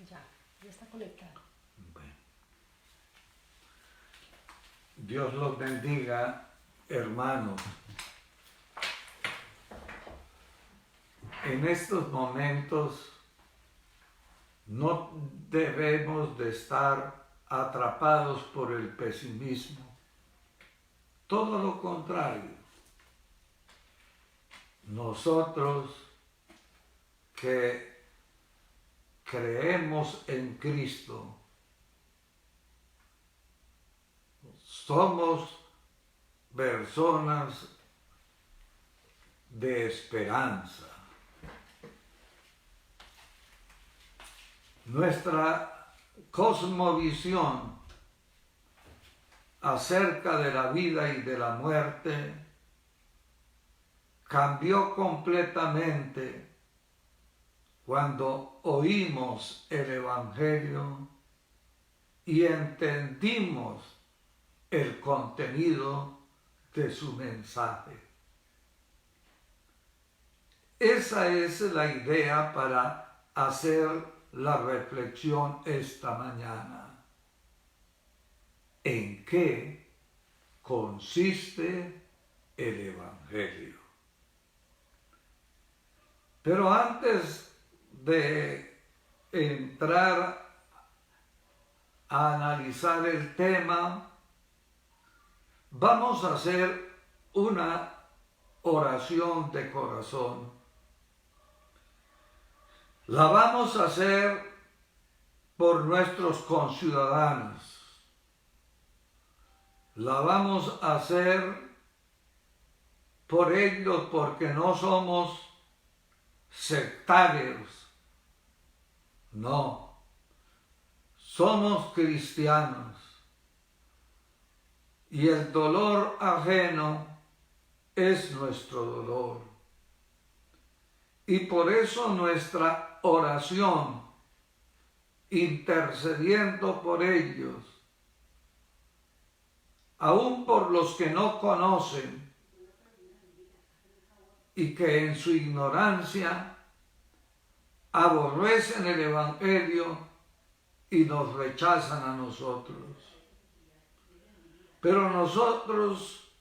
Ya está conectado. Bueno. Dios los bendiga, hermanos. En estos momentos no debemos de estar atrapados por el pesimismo. Todo lo contrario. Nosotros que creemos en Cristo, somos personas de esperanza. Nuestra cosmovisión acerca de la vida y de la muerte cambió completamente cuando oímos el Evangelio y entendimos el contenido de su mensaje. Esa es la idea para hacer la reflexión esta mañana. ¿En qué consiste el Evangelio? Pero antes de entrar a analizar el tema, vamos a hacer una oración de corazón. La vamos a hacer por nuestros conciudadanos. La vamos a hacer por ellos porque no somos sectarios. No. Somos cristianos. Y el dolor ajeno es nuestro dolor. Y por eso nuestra oración, intercediendo por ellos, aun por los que no conocen y que en su ignorancia aborrecen el Evangelio y nos rechazan a nosotros. Pero nosotros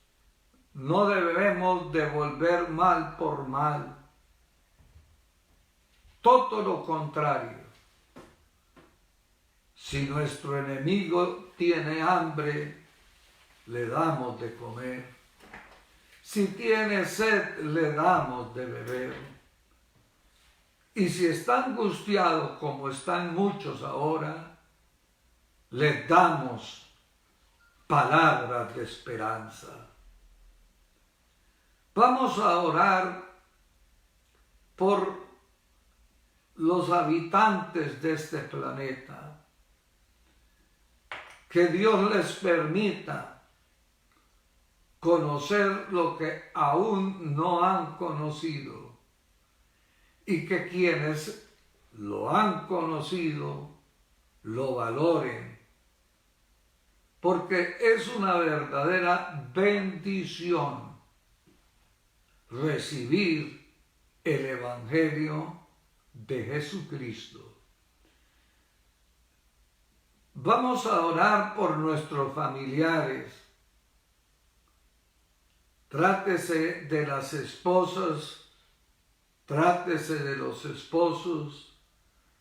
no debemos devolver mal por mal. Todo lo contrario. Si nuestro enemigo tiene hambre, le damos de comer. Si tiene sed, le damos de beber. Y si está angustiado, como están muchos ahora, les damos palabras de esperanza. Vamos a orar por los habitantes de este planeta. Que Dios les permita conocer lo que aún no han conocido y que quienes lo han conocido lo valoren, porque es una verdadera bendición recibir el Evangelio de Jesucristo. Vamos a orar por nuestros familiares. Trátese de las esposas, trátese de los esposos,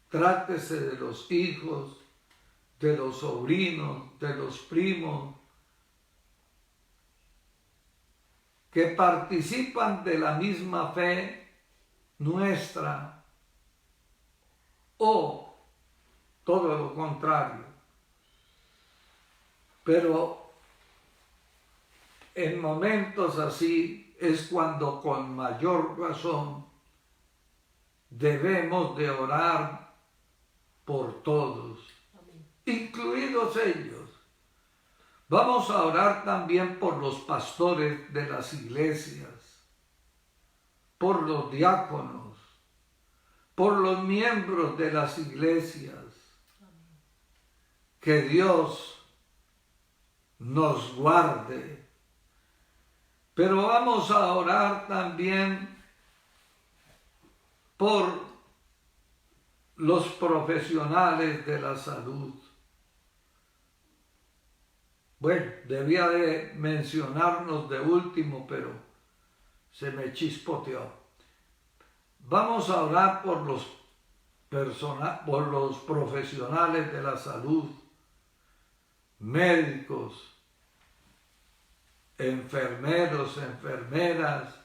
trátese de los hijos, de los sobrinos, de los primos, que participan de la misma fe nuestra, o todo lo contrario. Pero en momentos así es cuando con mayor razón debemos de orar por todos, incluidos ellos. Vamos a orar también por los pastores de las iglesias, por los diáconos, por los miembros de las iglesias. Que Dios nos guarde. Pero vamos a orar también por los profesionales de la salud. Bueno, debía de mencionarnos de último, pero se me chispoteó. Vamos a orar por los profesionales de la salud, médicos, enfermeros, enfermeras,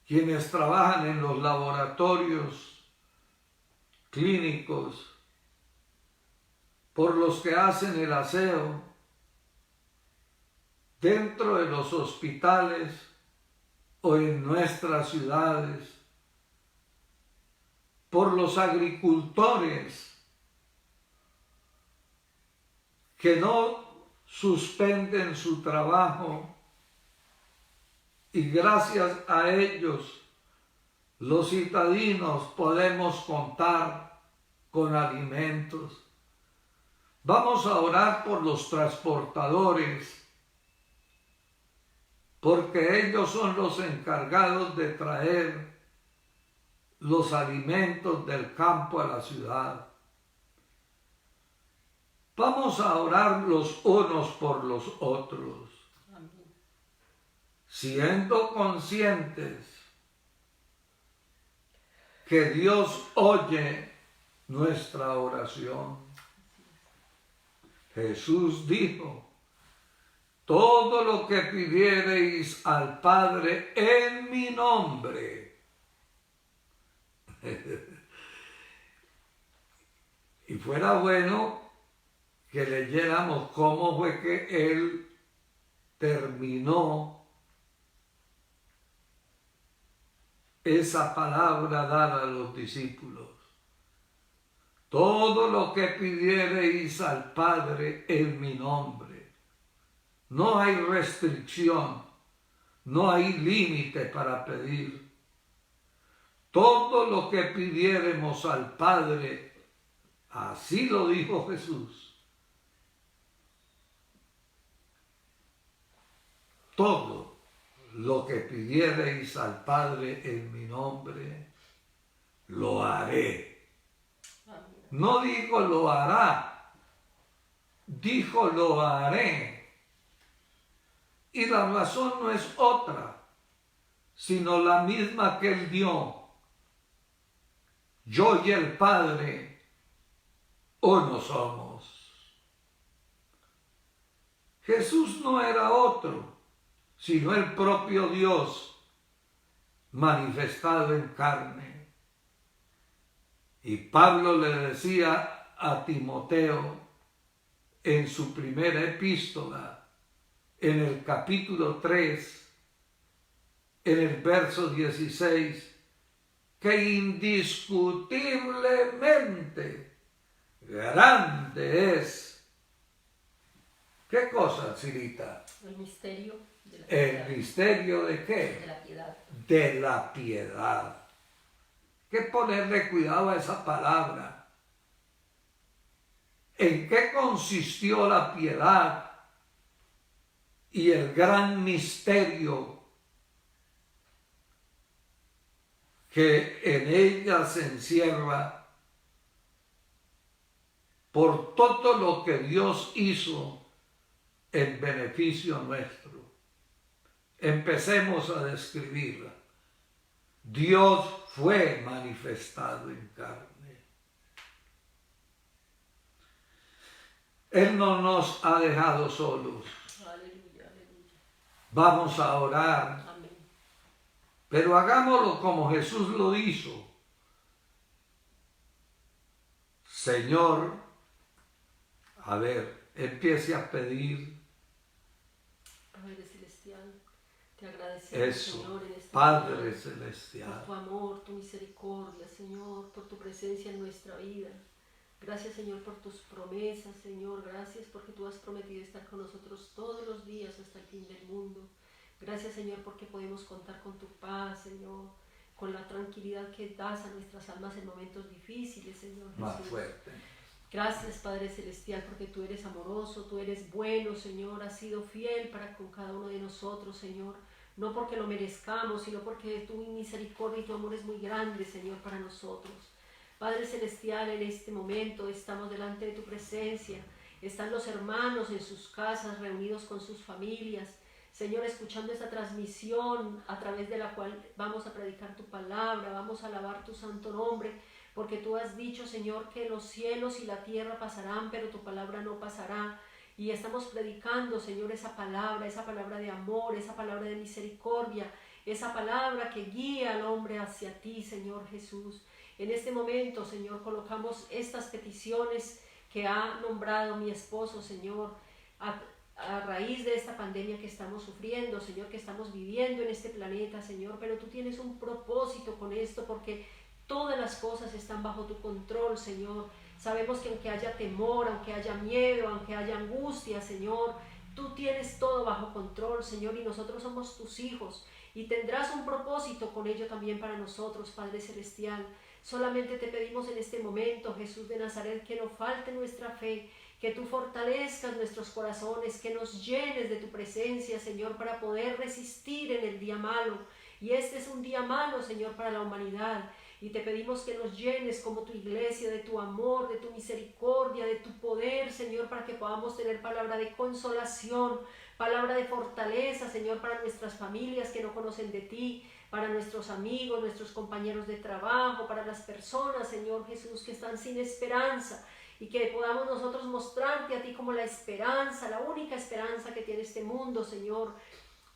quienes trabajan en los laboratorios clínicos, por los que hacen el aseo dentro de los hospitales o en nuestras ciudades, por los agricultores que no suspenden su trabajo y gracias a ellos los citadinos podemos contar con alimentos. Vamos a orar por los transportadores, porque ellos son los encargados de traer los alimentos del campo a la ciudad. Vamos a orar los unos por los otros, siendo conscientes que Dios oye nuestra oración. Jesús dijo: todo lo que pidiereis al Padre en mi nombre. Y fuera bueno que leyéramos cómo fue que Él terminó esa palabra dada a los discípulos. Todo lo que pidiereis al Padre en mi nombre. No hay restricción, no hay límite para pedir. Todo lo que pidiéremos al Padre, así lo dijo Jesús. Todo lo que pidiereis al Padre en mi nombre, lo haré. No dijo lo hará, dijo lo haré. Y la razón no es otra, sino la misma que Él dio. Yo y el Padre uno somos. Jesús no era otro, sino el propio Dios manifestado en carne. Y Pablo le decía a Timoteo en su primera epístola, en el capítulo 3, en el verso 16, que indiscutiblemente grande es. ¿Qué cosa, Cirita? El misterio de la piedad. ¿El misterio de qué? De la piedad. De la piedad. Hay que ponerle cuidado a esa palabra. ¿En qué consistió la piedad y el gran misterio que en ella se encierra por todo lo que Dios hizo en beneficio nuestro? Empecemos a describirla. Dios fue manifestado en carne. Él no nos ha dejado solos. Aleluya, aleluya. Vamos a orar. Amén. Pero hagámoslo como Jesús lo hizo. Señor, a ver, empiece a pedir. Padre Celestial, te agradecemos, Eso, Señor, en este Padre día, Celestial. por tu amor, tu misericordia, Señor, por tu presencia en nuestra vida. Gracias, Señor, por tus promesas, Señor. Gracias porque tú has prometido estar con nosotros todos los días hasta el fin del mundo. Gracias, Señor, porque podemos contar con tu paz, Señor, con la tranquilidad que das a nuestras almas en momentos difíciles, Señor Jesús. Más fuerte. Gracias, Padre Celestial, porque tú eres amoroso, tú eres bueno, Señor, has sido fiel para con cada uno de nosotros, Señor. no porque lo merezcamos, sino porque tu misericordia y tu amor es muy grande, Señor, para nosotros. Padre Celestial, en este momento estamos delante de tu presencia. Están los hermanos en sus casas, reunidos con sus familias. Señor, escuchando esta transmisión a través de la cual vamos a predicar tu palabra, vamos a alabar tu santo nombre, porque tú has dicho, Señor, que los cielos y la tierra pasarán, pero tu palabra no pasará. Y estamos predicando, Señor, esa palabra de amor, esa palabra de misericordia, esa palabra que guía al hombre hacia ti, Señor Jesús. En este momento, Señor, colocamos estas peticiones que ha nombrado mi esposo, Señor, a raíz de esta pandemia que estamos sufriendo, Señor, que estamos viviendo en este planeta, Señor, pero tú tienes un propósito con esto, porque todas las cosas están bajo tu control, Señor. Sabemos que aunque haya temor, aunque haya miedo, aunque haya angustia, Señor, tú tienes todo bajo control, Señor, y nosotros somos tus hijos, y tendrás un propósito con ello también para nosotros, Padre Celestial. Solamente te pedimos en este momento, Jesús de Nazaret, que no falte nuestra fe, que tú fortalezcas nuestros corazones, que nos llenes de tu presencia, Señor, para poder resistir en el día malo. Y este es un día malo, Señor, para la humanidad. Y te pedimos que nos llenes como tu iglesia de tu amor, de tu misericordia, de tu poder, Señor, para que podamos tener palabra de consolación, palabra de fortaleza, Señor, para nuestras familias que no conocen de ti, para nuestros amigos, nuestros compañeros de trabajo, para las personas, Señor Jesús, que están sin esperanza, y que podamos nosotros mostrarte a ti como la esperanza, la única esperanza que tiene este mundo, Señor.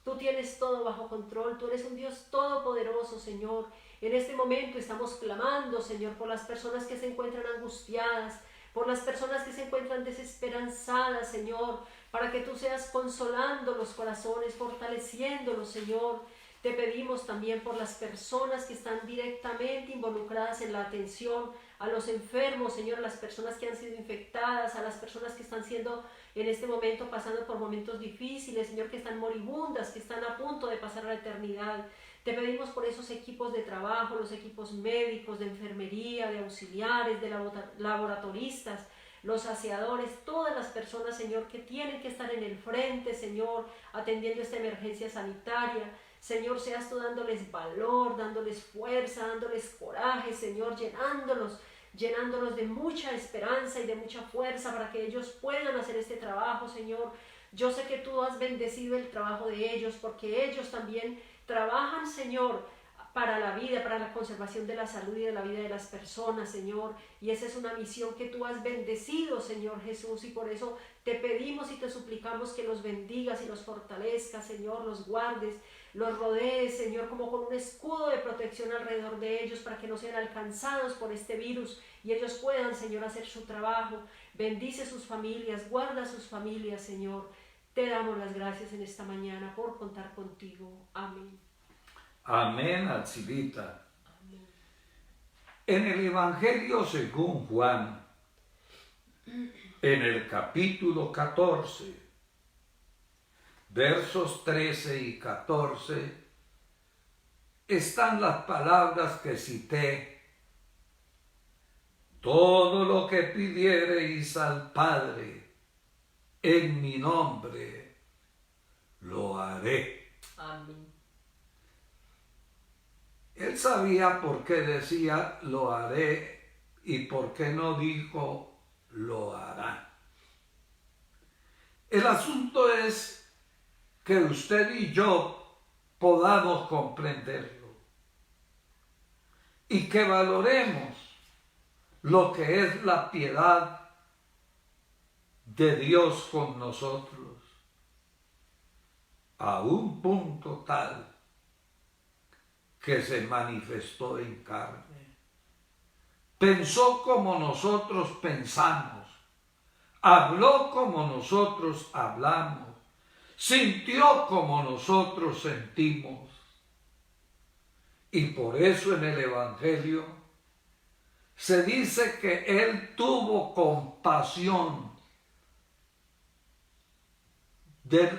Tú tienes todo bajo control, tú eres un Dios todopoderoso, Señor. En este momento estamos clamando, Señor, por las personas que se encuentran angustiadas, por las personas que se encuentran desesperanzadas, Señor, para que tú seas consolando los corazones, fortaleciéndolos, Señor. Te pedimos también por las personas que están directamente involucradas en la atención a los enfermos, Señor, a las personas que han sido infectadas, a las personas que están siendo en este momento pasando por momentos difíciles, Señor, que están moribundas, que están a punto de pasar a la eternidad. Te pedimos por esos equipos de trabajo, los equipos médicos, de enfermería, de auxiliares, de laboratoristas, los aseadores, todas las personas, Señor, que tienen que estar en el frente, Señor, atendiendo esta emergencia sanitaria. Señor, seas tú dándoles valor, dándoles fuerza, dándoles coraje, Señor, llenándolos de mucha esperanza y de mucha fuerza para que ellos puedan hacer este trabajo, Señor. Yo sé que tú has bendecido el trabajo de ellos, porque ellos también trabajan, Señor, para la vida, para la conservación de la salud y de la vida de las personas, Señor. Y esa es una misión que tú has bendecido, Señor Jesús, y por eso te pedimos y te suplicamos que los bendigas y los fortalezcas, Señor, los guardes, los rodees, Señor, como con un escudo de protección alrededor de ellos, para que no sean alcanzados por este virus y ellos puedan, Señor, hacer su trabajo. Bendice sus familias, guarda sus familias, Señor. Te damos las gracias en esta mañana por contar contigo. Amén. Amén, Alcibita. En el Evangelio según Juan, en el capítulo 14, versos 13 y 14, están las palabras que cité. Todo lo que pidiereis al Padre en mi nombre, lo haré. Amén. Él sabía por qué decía lo haré y por qué no dijo lo hará. El asunto es que usted y yo podamos comprenderlo y que valoremos lo que es la piedad de Dios con nosotros a un punto tal que se manifestó en carne. Pensó como nosotros pensamos, habló como nosotros hablamos, sintió como nosotros sentimos. Y por eso en el Evangelio se dice que Él tuvo compasión de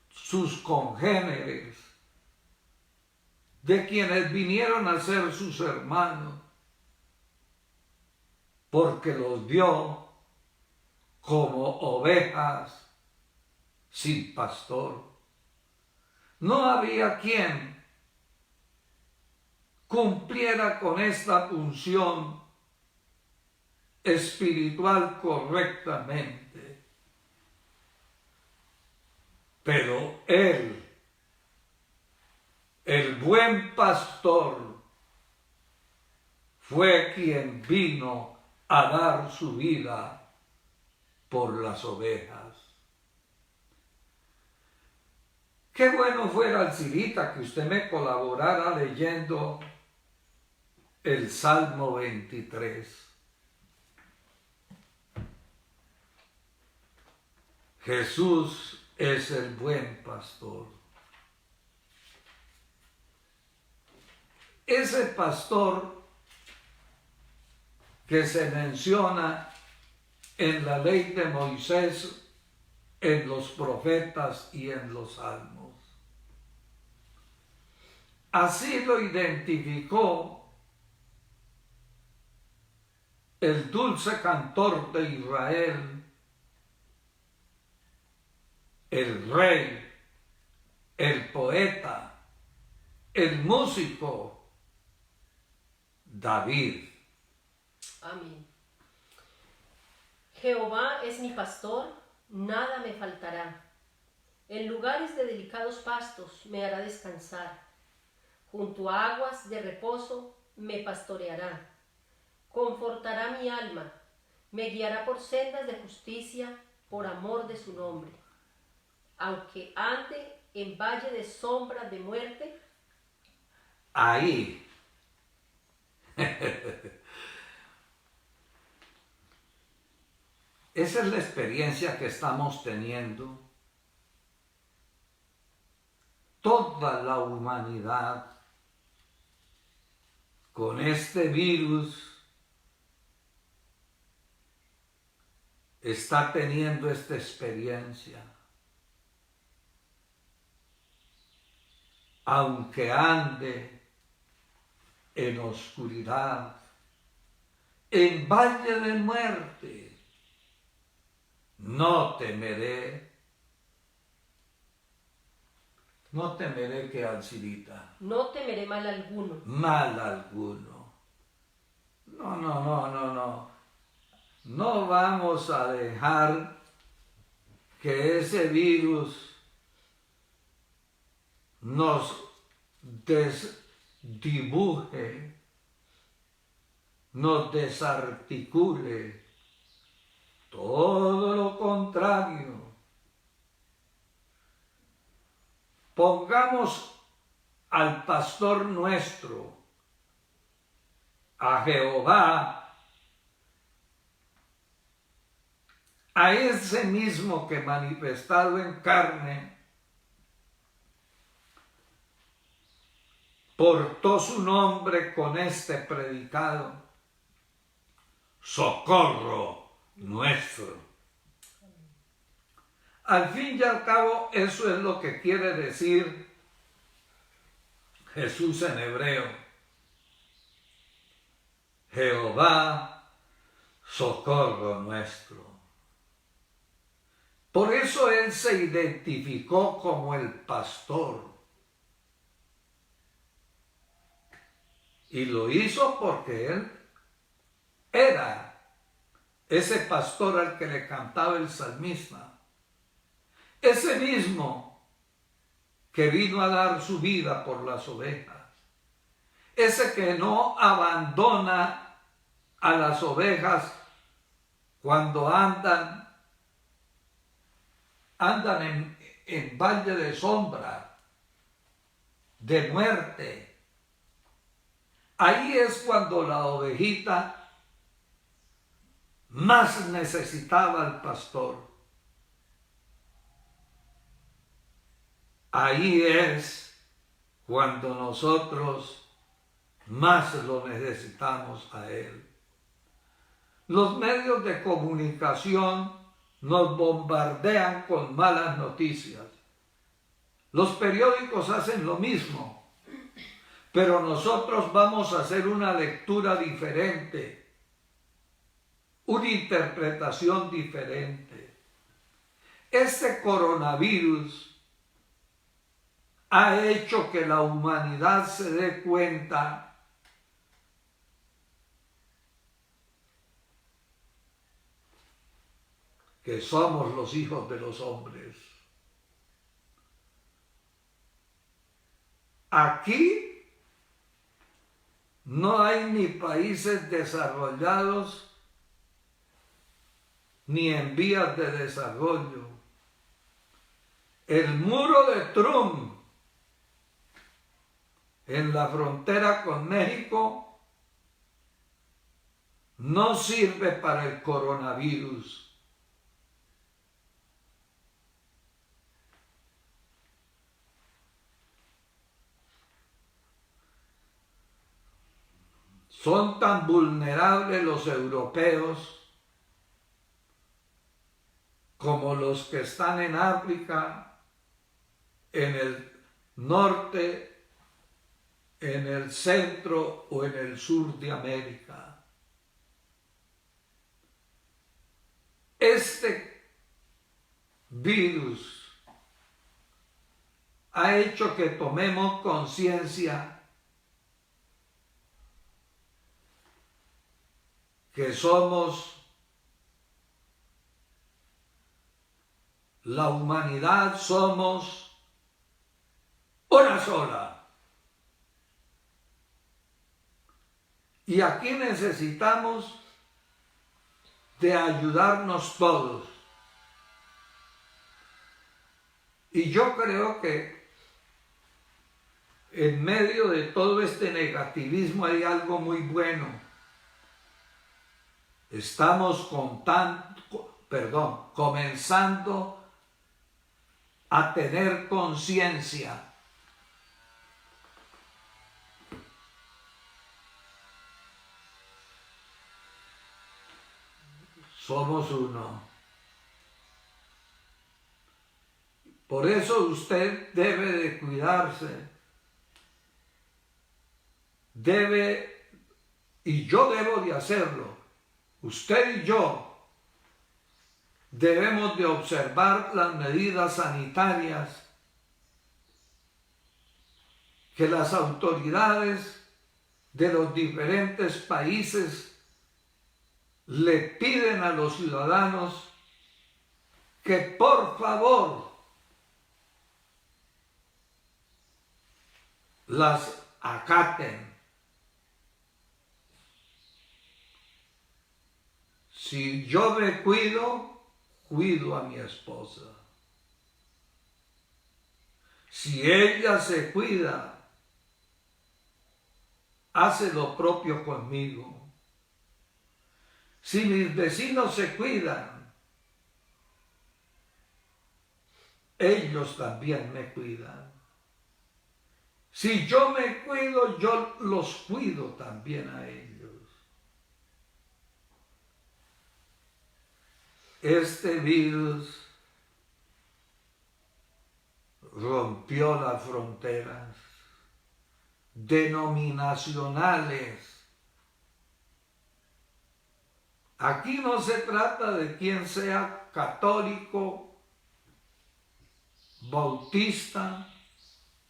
sus congéneres, de quienes vinieron a ser sus hermanos, porque los vio como ovejas sin pastor. no había quien cumpliera con esta función espiritual correctamente. Pero Él, el buen pastor, fue quien vino a dar su vida por las ovejas. Qué bueno fuera, Alcirita, que usted me colaborara leyendo el Salmo 23. Jesús es el buen pastor. Ese pastor que se menciona en la ley de Moisés, en los profetas y en los salmos. Así lo identificó el dulce cantor de Israel, el rey, el poeta, el músico, David. Amén. Jehová es mi pastor, nada me faltará. En lugares de delicados pastos me hará descansar. Junto a aguas de reposo me pastoreará. Confortará mi alma, me guiará por sendas de justicia, por amor de su nombre. Aunque ande en valle de sombra de muerte. Ahí. Esa es la experiencia que estamos teniendo. Toda la humanidad con este virus está teniendo esta experiencia. Aunque ande en oscuridad, en valle de muerte, no temeré. No temeré que, Alcirita. No temeré mal alguno. Mal alguno. No. No vamos a dejar que ese virus nos desdibuje, nos desarticule. Todo lo contrario. Pongamos al pastor nuestro, a Jehová, a ese mismo que manifestado en carne portó su nombre con este predicado: socorro nuestro. Al fin y al cabo, eso es lo que quiere decir Jesús en hebreo. Jehová, socorro nuestro. Por eso Él se identificó como el pastor. Y lo hizo porque Él era ese pastor al que le cantaba el salmista. Ese mismo que vino a dar su vida por las ovejas. Ese que no abandona a las ovejas cuando andan en valle de sombra, de muerte. Ahí es cuando la ovejita más necesitaba al pastor. Ahí es cuando nosotros más lo necesitamos a Él. Los medios de comunicación nos bombardean con malas noticias. Los periódicos hacen lo mismo, pero nosotros vamos a hacer una lectura diferente, una interpretación diferente. Este coronavirus ha hecho que la humanidad se dé cuenta que somos los hijos de los hombres. Aquí no hay ni países desarrollados ni en vías de desarrollo. El muro de Trump en la frontera con México no sirve para el coronavirus. Son tan vulnerables los europeos como los que están en África, en el norte, en el centro o en el sur de América. Este virus ha hecho que tomemos conciencia que somos la humanidad, somos una sola. Y aquí necesitamos de ayudarnos todos. Y yo creo que en medio de todo este negativismo hay algo muy bueno. Estamos comenzando a tener conciencia. Somos uno. Por eso usted debe de cuidarse. Y yo debo de hacerlo. Usted y yo debemos de observar las medidas sanitarias que las autoridades de los diferentes países le piden a los ciudadanos que por favor las acaten. Si yo me cuido, cuido a mi esposa. Si ella se cuida, hace lo propio conmigo. Si mis vecinos se cuidan, ellos también me cuidan. Si yo me cuido, yo los cuido también a ellos. Este virus rompió las fronteras denominacionales. Aquí no se trata de quien sea católico, bautista,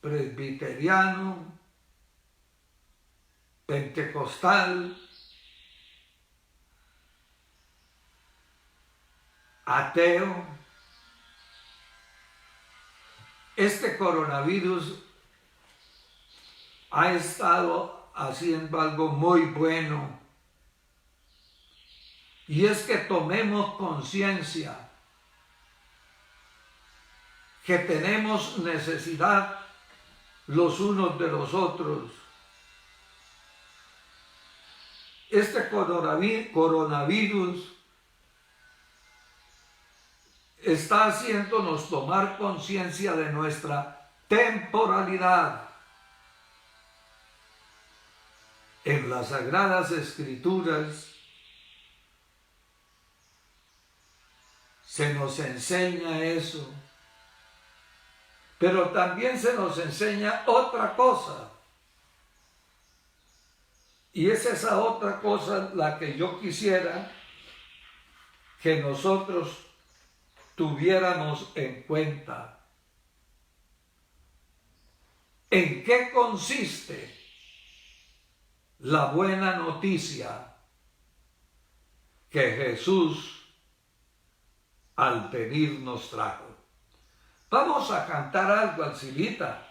presbiteriano, pentecostal, ateo. Este coronavirus ha estado haciendo algo muy bueno, y es que tomemos conciencia que tenemos necesidad los unos de los otros. Este coronavirus está haciéndonos tomar conciencia de nuestra temporalidad. En las Sagradas Escrituras se nos enseña eso, pero también se nos enseña otra cosa. Y es esa otra cosa la que yo quisiera que nosotros tuviéramos en cuenta. ¿En qué consiste la buena noticia que Jesús al venir nos trajo? Vamos a cantar algo, Alcilita.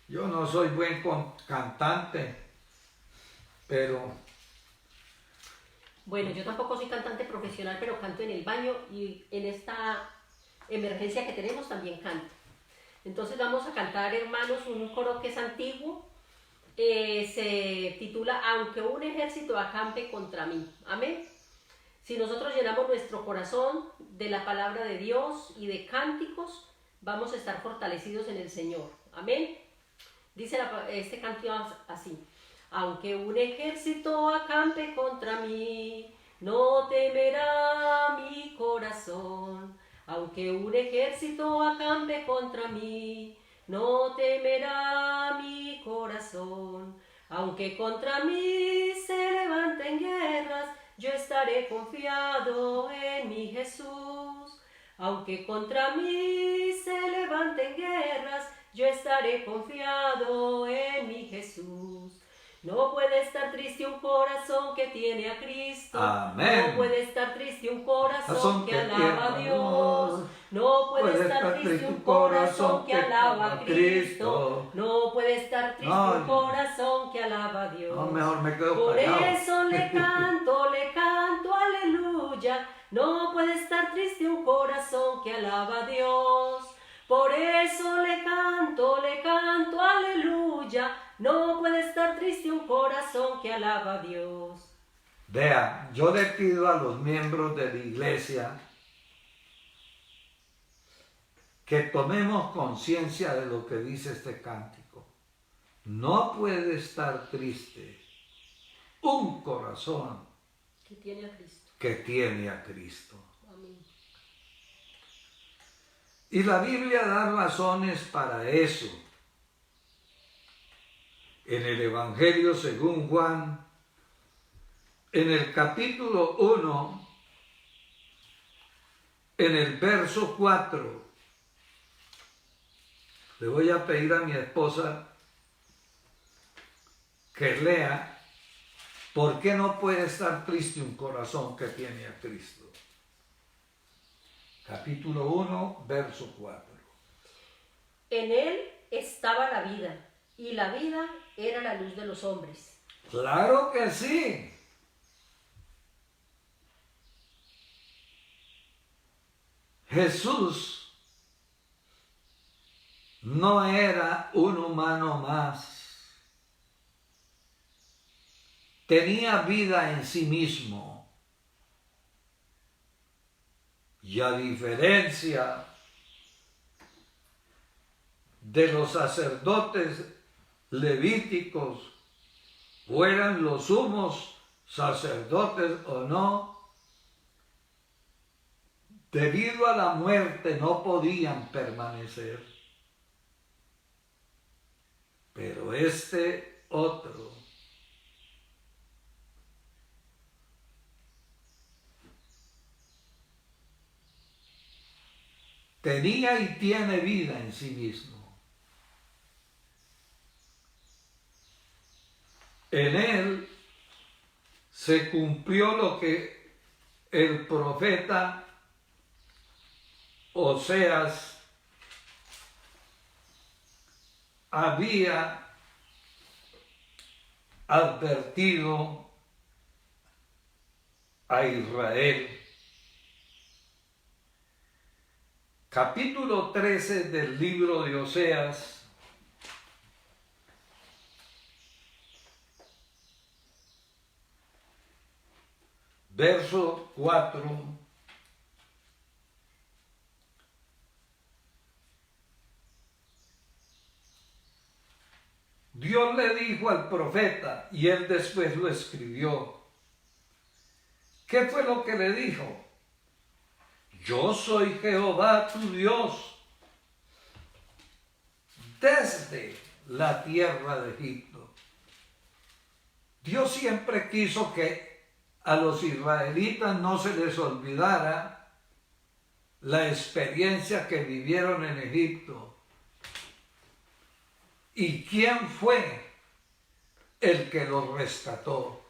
Yo no soy buen cantante, pero... Bueno, yo tampoco soy cantante profesional, pero canto en el baño y en esta emergencia que tenemos también canto. Entonces vamos a cantar, hermanos, un coro que es antiguo. Se titula Aunque un ejército acampe contra mí. Amén. Si nosotros llenamos nuestro corazón de la palabra de Dios y de cánticos, vamos a estar fortalecidos en el Señor. Amén. Dice este canto así: aunque un ejército acampe contra mí, no temerá mi corazón. Aunque un ejército acampe contra mí, no temerá mi corazón. Aunque contra mí se levanten guerras, yo estaré confiado en mi Jesús. Aunque contra mí se levanten guerras, yo estaré confiado en mi Jesús. No puede estar triste un corazón que tiene a Cristo. Amén. No puede estar triste un corazón que alaba a Dios. No puede estar triste un corazón que alaba a Cristo. No puede estar triste un corazón que alaba a Dios. No, mejor me quedo Por callado. eso le canto, aleluya. No puede estar triste un corazón que alaba a Dios. Por eso le canto, aleluya. No puede estar triste un corazón que alaba a Dios. Vea, yo le pido a los miembros de la iglesia que tomemos conciencia de lo que dice este cántico. No puede estar triste un corazón que tiene a Cristo. Que tiene a Cristo. Amén. Y la Biblia da razones para eso. En el Evangelio según Juan, en el capítulo 1, en el verso 4, le voy a pedir a mi esposa que lea por qué no puede estar triste un corazón que tiene a Cristo. Capítulo 1, verso 4. En él estaba la vida, y la vida era la luz de los hombres. ¡Claro que sí! Jesús no era un humano más. Tenía vida en sí mismo. Y a diferencia de los sacerdotes levíticos, fueran los sumos sacerdotes o no, debido a la muerte no podían permanecer. Pero este otro tenía y tiene vida en sí mismo. En él se cumplió lo que el profeta Oseas había advertido a Israel. Capítulo 13 del libro de Oseas, verso 4. Dios le dijo al profeta, y él después lo escribió. ¿Qué fue lo que le dijo? Yo soy Jehová tu Dios, desde la tierra de Egipto. Dios siempre quiso que a los israelitas no se les olvidara la experiencia que vivieron en Egipto. ¿Y quién fue el que los rescató?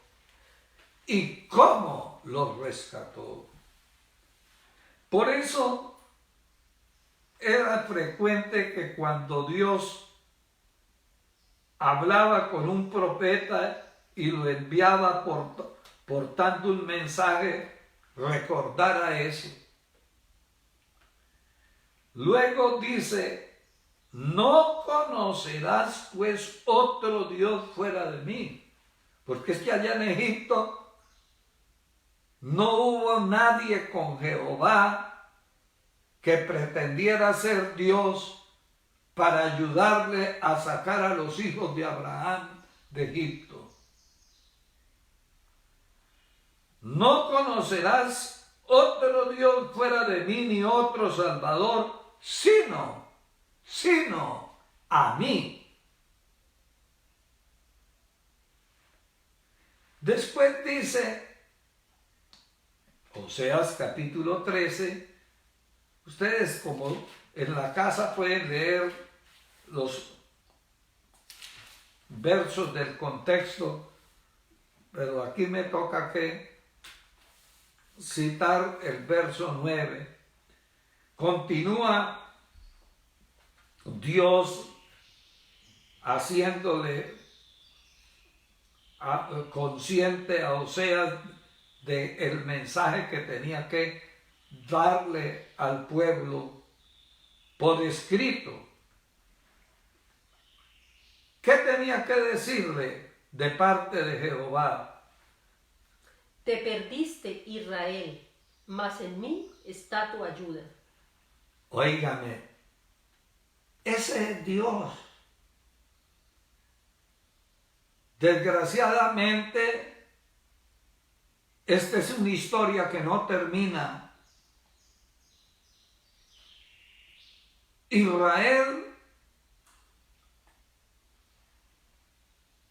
¿Y cómo los rescató? Por eso era frecuente que cuando Dios hablaba con un profeta y lo enviaba portando un mensaje, recordara eso. Luego dice, no conocerás pues otro Dios fuera de mí, porque es que allá en Egipto no hubo nadie con Jehová que pretendiera ser Dios para ayudarle a sacar a los hijos de Abraham de Egipto. No conocerás otro Dios fuera de mí, ni otro Salvador, sino a mí. Después dice, Oseas capítulo 13, ustedes como en la casa pueden leer los versos del contexto, pero aquí me toca que citar el verso 9. Continúa Dios haciéndole consciente a Oseas del mensaje que tenía que darle al pueblo por escrito. ¿Qué tenía que decirle de parte de Jehová? Te perdiste, Israel, mas en mí está tu ayuda. Óigame, ese es Dios. Desgraciadamente, esta es una historia que no termina. Israel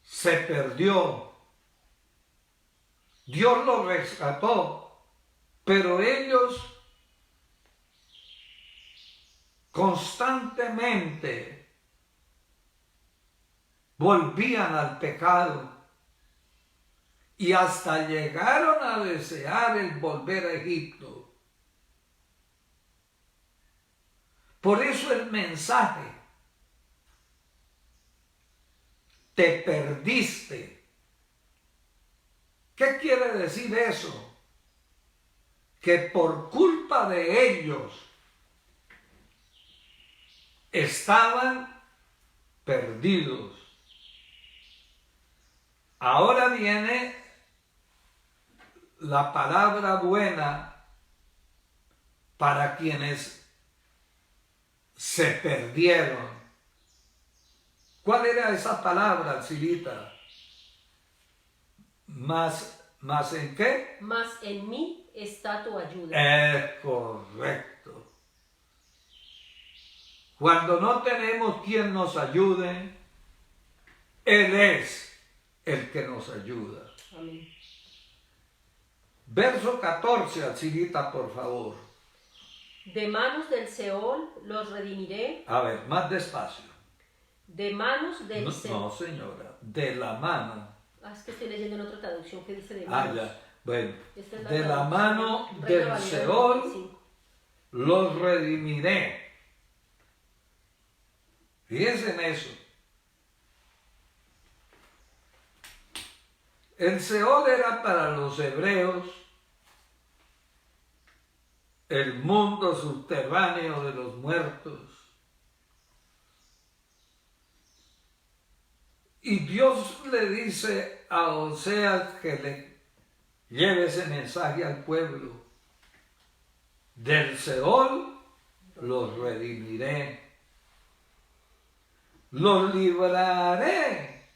se perdió. Dios lo rescató, pero ellos constantemente volvían al pecado y hasta llegaron a desear el volver a Egipto. Por eso el mensaje, te perdiste. ¿Qué quiere decir eso? Que por culpa de ellos estaban perdidos. Ahora viene la palabra buena para quienes se perdieron. ¿Cuál era esa palabra, Silita? ¿Más en qué? Mas en mí está tu ayuda. Es correcto. Cuando no tenemos quien nos ayude, Él es el que nos ayuda. Amén. Verso 14, Alcilita, por favor. De manos del Seol los redimiré. A ver, más despacio. De manos del Seol. No, señora, de la mano. Es que estoy leyendo en otra traducción que dice de manos. Ya, bueno. Esta es De la mano Reina del Valera Seol 95. los redimiré. Fíjense en eso. El Seol era para los hebreos el mundo subterráneo de los muertos. Y Dios le dice a Oseas que le lleve ese mensaje al pueblo. Del Seol los redimiré. Los libraré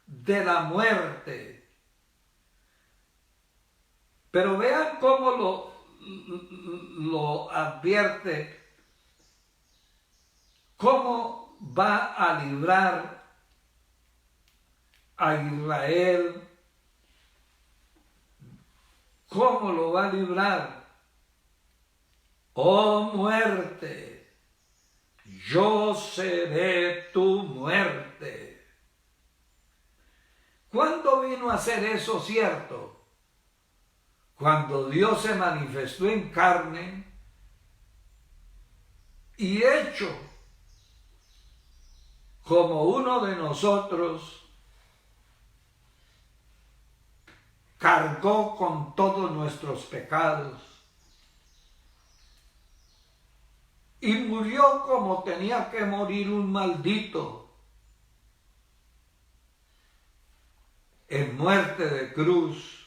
de la muerte. Pero vean cómo lo advierte, cómo va a librar a Israel, cómo lo va a librar. Oh muerte, yo seré tu muerte. ¿Cuándo vino a ser eso cierto? Cuando Dios se manifestó en carne y hecho como uno de nosotros, cargó con todos nuestros pecados y murió como tenía que morir un maldito, en muerte de cruz.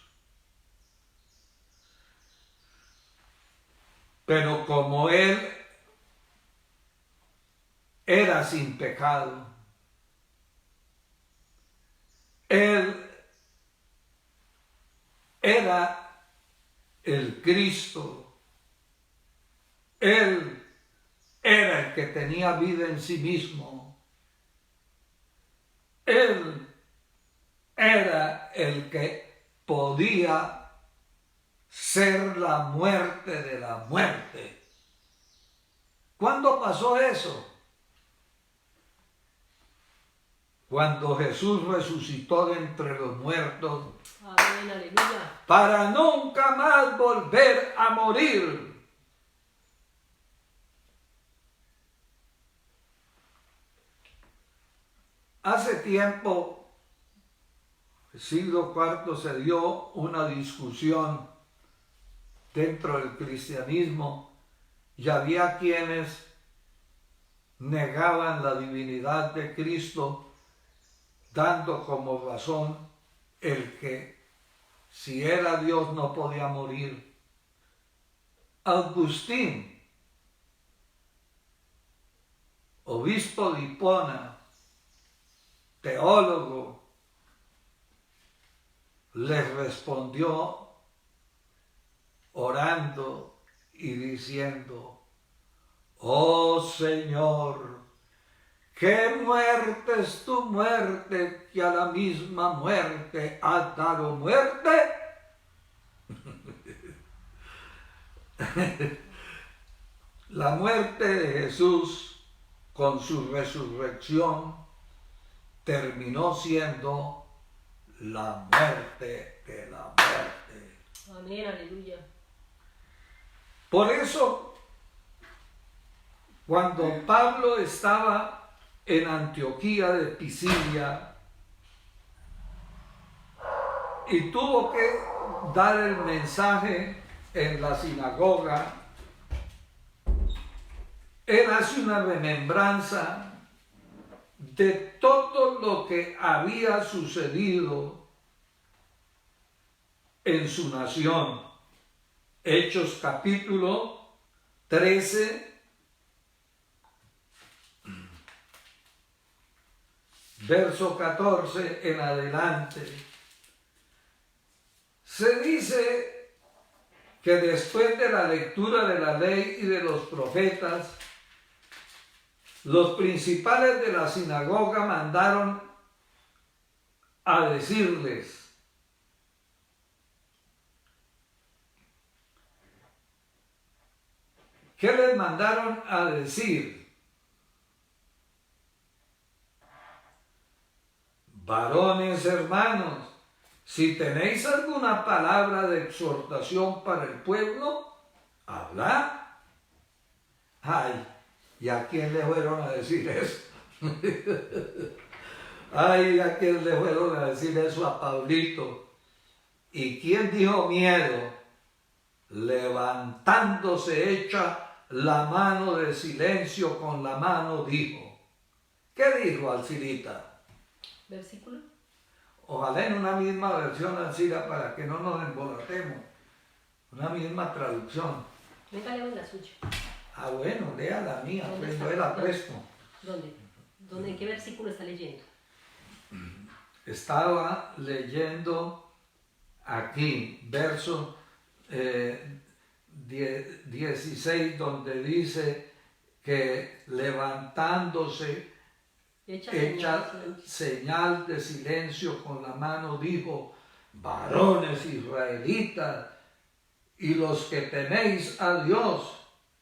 Pero como Él era sin pecado, Él era el Cristo, Él era el que tenía vida en sí mismo, Él era el que podía ser la muerte de la muerte. ¿Cuándo pasó eso? Cuando Jesús resucitó de entre los muertos. Amén, aleluya. Para nunca más volver a morir. Hace tiempo, el siglo IV, se dio una discusión dentro del cristianismo y había quienes negaban la divinidad de Cristo, dando como razón el que si era Dios no podía morir. Agustín, obispo de Hipona, teólogo, les respondió orando y diciendo: oh Señor, ¿qué muerte es tu muerte, que a la misma muerte has dado muerte? La muerte de Jesús con su resurrección terminó siendo la muerte de la muerte. Amén, aleluya. Por eso, cuando Pablo estaba en Antioquía de Pisidia y tuvo que dar el mensaje en la sinagoga, él hace una remembranza de todo lo que había sucedido en su nación. Hechos capítulo 13, verso 14 en adelante. Se dice que después de la lectura de la ley y de los profetas, los principales de la sinagoga mandaron a decirles: ¿qué les mandaron a decir? Varones hermanos, si tenéis alguna palabra de exhortación para el pueblo, hablad. Ay, ¿y a quién le fueron a decir eso? Ay, ¿a quién le fueron a decir eso a Pablito? ¿Y quién dijo miedo? Levantándose hecha la mano de silencio con la mano dijo. ¿Qué dijo Alcirita? ¿Versículo? Ojalá en una misma versión, Alcira, para que no nos embolatemos. Una misma traducción. Venga, leo la suya. Ah, bueno, lea la mía, pues yo la presto. ¿Dónde? ¿En qué versículo está leyendo? Estaba leyendo aquí, verso 16, donde dice que levantándose, hecha señal de silencio con la mano, dijo: varones israelitas y los que teméis a Dios,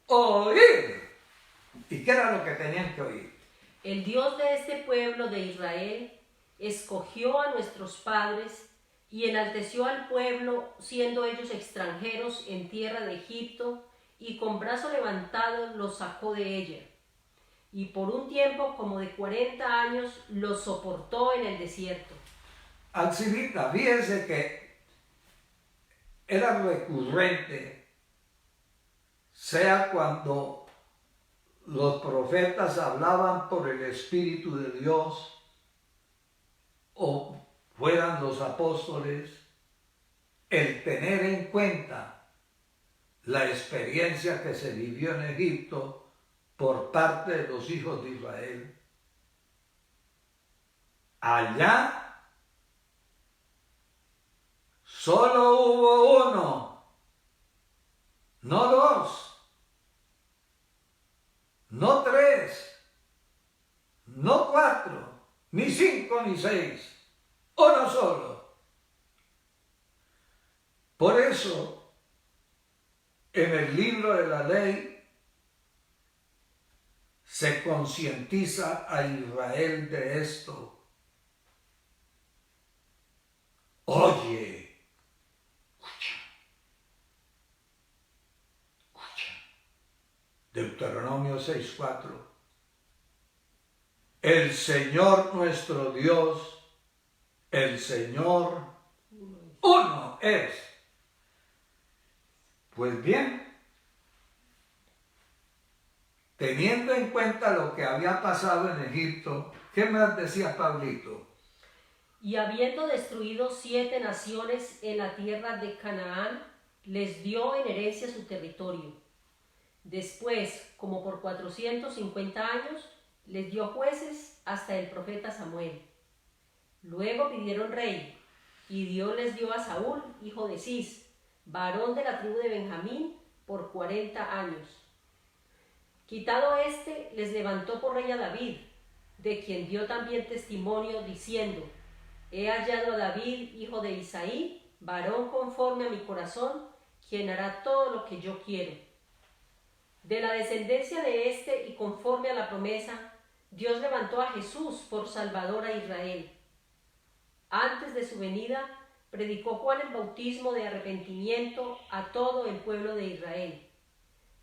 oíd. ¿Y qué era lo que tenían que oír? El Dios de este pueblo de Israel escogió a nuestros padres y enalteció al pueblo, siendo ellos extranjeros en tierra de Egipto, y con brazo levantado los sacó de ella. Y por un tiempo como de 40 años los soportó en el desierto. Alcibita, fíjense que era recurrente, sea cuando los profetas hablaban por el Espíritu de Dios o fueran los apóstoles, el tener en cuenta la experiencia que se vivió en Egipto por parte de los hijos de Israel. Allá solo hubo uno, no dos, no tres, no cuatro, ni cinco, ni seis, uno solo. Por eso, en el libro de la ley, se concientiza a Israel de esto. Oye, escucha. Deuteronomio 6:4. El Señor nuestro Dios, el Señor uno es. Pues bien, teniendo en cuenta lo que había pasado en Egipto, ¿qué más decía Pablito? Y habiendo destruido 7 naciones en la tierra de Canaán, les dio en herencia su territorio. Después, como por 450 años, les dio jueces hasta el profeta Samuel. Luego pidieron rey, y Dios les dio a Saúl, hijo de Cis, varón de la tribu de Benjamín, por 40 años. Quitado éste, les levantó por rey a David, de quien dio también testimonio, diciendo: He hallado a David, hijo de Isaí, varón conforme a mi corazón, quien hará todo lo que yo quiero. De la descendencia de éste y conforme a la promesa, Dios levantó a Jesús por Salvador a Israel. Antes de su venida, predicó Juan el bautismo de arrepentimiento a todo el pueblo de Israel.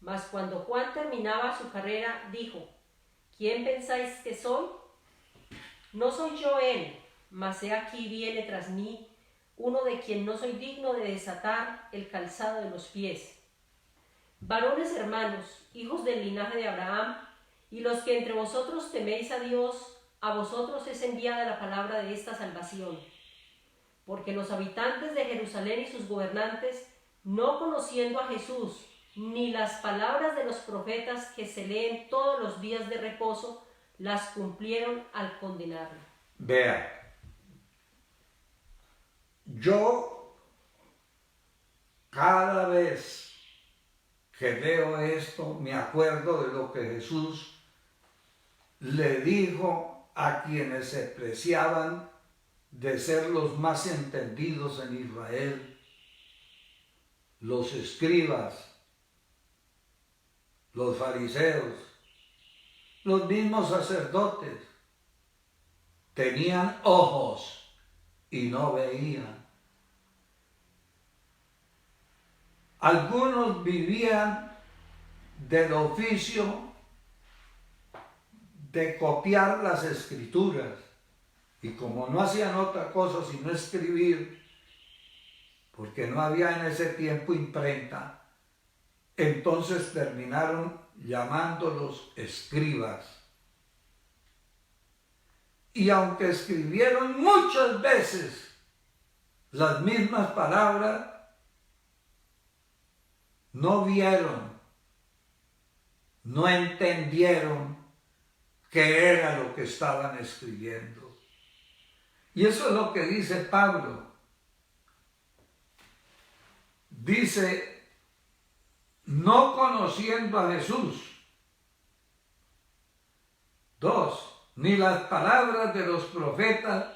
Mas cuando Juan terminaba su carrera, dijo: ¿Quién pensáis que soy? No soy yo él, mas he aquí viene tras mí uno de quien no soy digno de desatar el calzado de los pies. Varones hermanos, hijos del linaje de Abraham, y los que entre vosotros teméis a Dios, a vosotros es enviada la palabra de esta salvación. Porque los habitantes de Jerusalén y sus gobernantes, no conociendo a Jesús, ni las palabras de los profetas que se leen todos los días de reposo, las cumplieron al condenarlo. Vea, yo cada vez que veo esto me acuerdo de lo que Jesús le dijo a quienes se preciaban de ser los más entendidos en Israel, los escribas, los fariseos, los mismos sacerdotes. Tenían ojos y no veían. Algunos vivían del oficio de copiar las escrituras, y como no hacían otra cosa sino escribir, porque no había en ese tiempo imprenta, entonces terminaron llamándolos escribas. Y aunque escribieron muchas veces las mismas palabras, no vieron, no entendieron qué era lo que estaban escribiendo. Y eso es lo que dice Pablo. Dice: no conociendo a Jesús. 2, ni las palabras de los profetas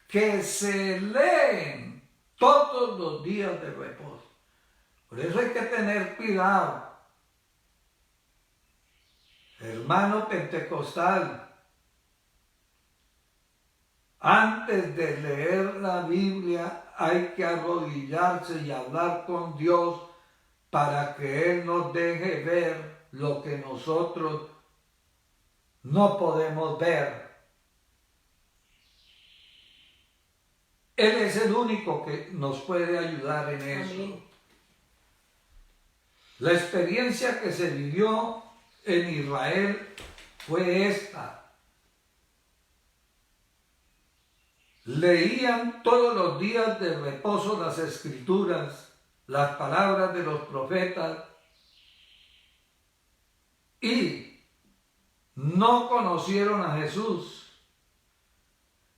que se leen todos los días de reposo. Por eso hay que tener cuidado. Hermano pentecostal, antes de leer la Biblia hay que arrodillarse y hablar con Dios para que Él nos deje ver lo que nosotros no podemos ver. Él es el único que nos puede ayudar en eso. Amén. La experiencia que se vivió en Israel fue esta. Leían todos los días de reposo las escrituras, las palabras de los profetas, y no conocieron a Jesús,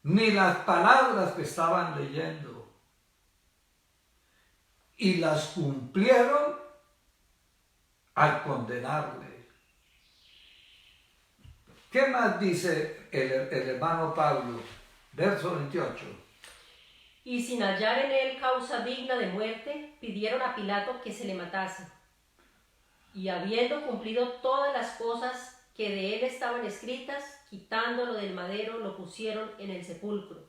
ni las palabras que estaban leyendo, y las cumplieron al condenarle. ¿Qué más dice el hermano Pablo? Verso 28. Y sin hallar en él causa digna de muerte, pidieron a Pilato que se le matase. Y habiendo cumplido todas las cosas que de él estaban escritas, quitándolo del madero, lo pusieron en el sepulcro.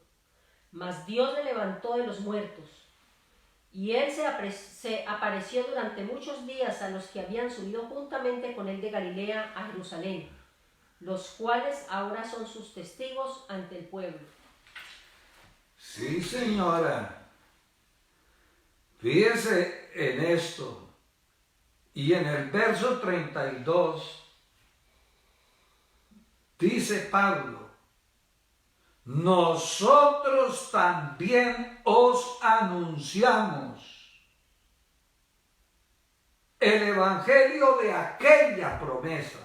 Mas Dios le levantó de los muertos. Y él se apareció durante muchos días a los que habían subido juntamente con él de Galilea a Jerusalén, los cuales ahora son sus testigos ante el pueblo. Sí, señora. Fíjese en esto. Y en el verso 32 dice Pablo: nosotros también os anunciamos el evangelio de aquella promesa,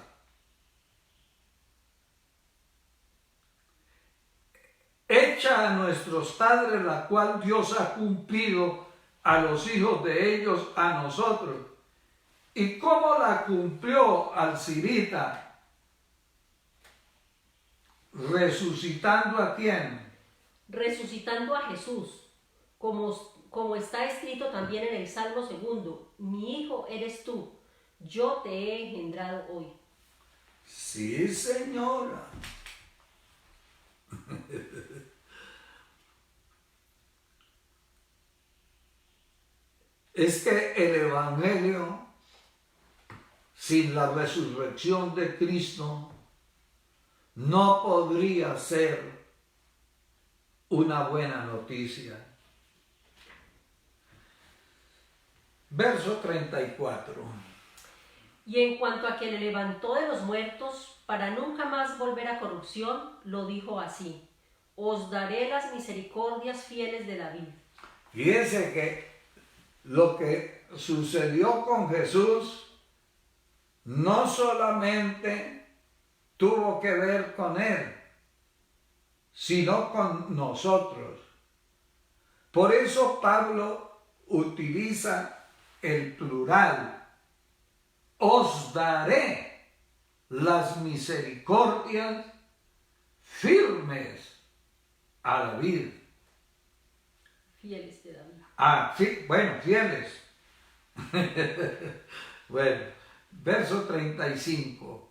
hecha a nuestros padres, la cual Dios ha cumplido a los hijos de ellos, a nosotros. ¿Y cómo la cumplió al sirita? ¿Resucitando a quién? Resucitando a Jesús, como está escrito también en el Salmo 2: mi hijo eres tú, yo te he engendrado hoy. Sí, señora. Es que el evangelio, sin la resurrección de Cristo, no podría ser una buena noticia. Verso 34. Y en cuanto a que le levantó de los muertos, para nunca más volver a corrupción, lo dijo así: os daré las misericordias fieles de David. Fíjense que lo que sucedió con Jesús no solamente tuvo que ver con él, sino con nosotros. Por eso Pablo utiliza el plural: os daré las misericordias firmes a David. Fieles de David. Bueno, fieles. Bueno, verso 35.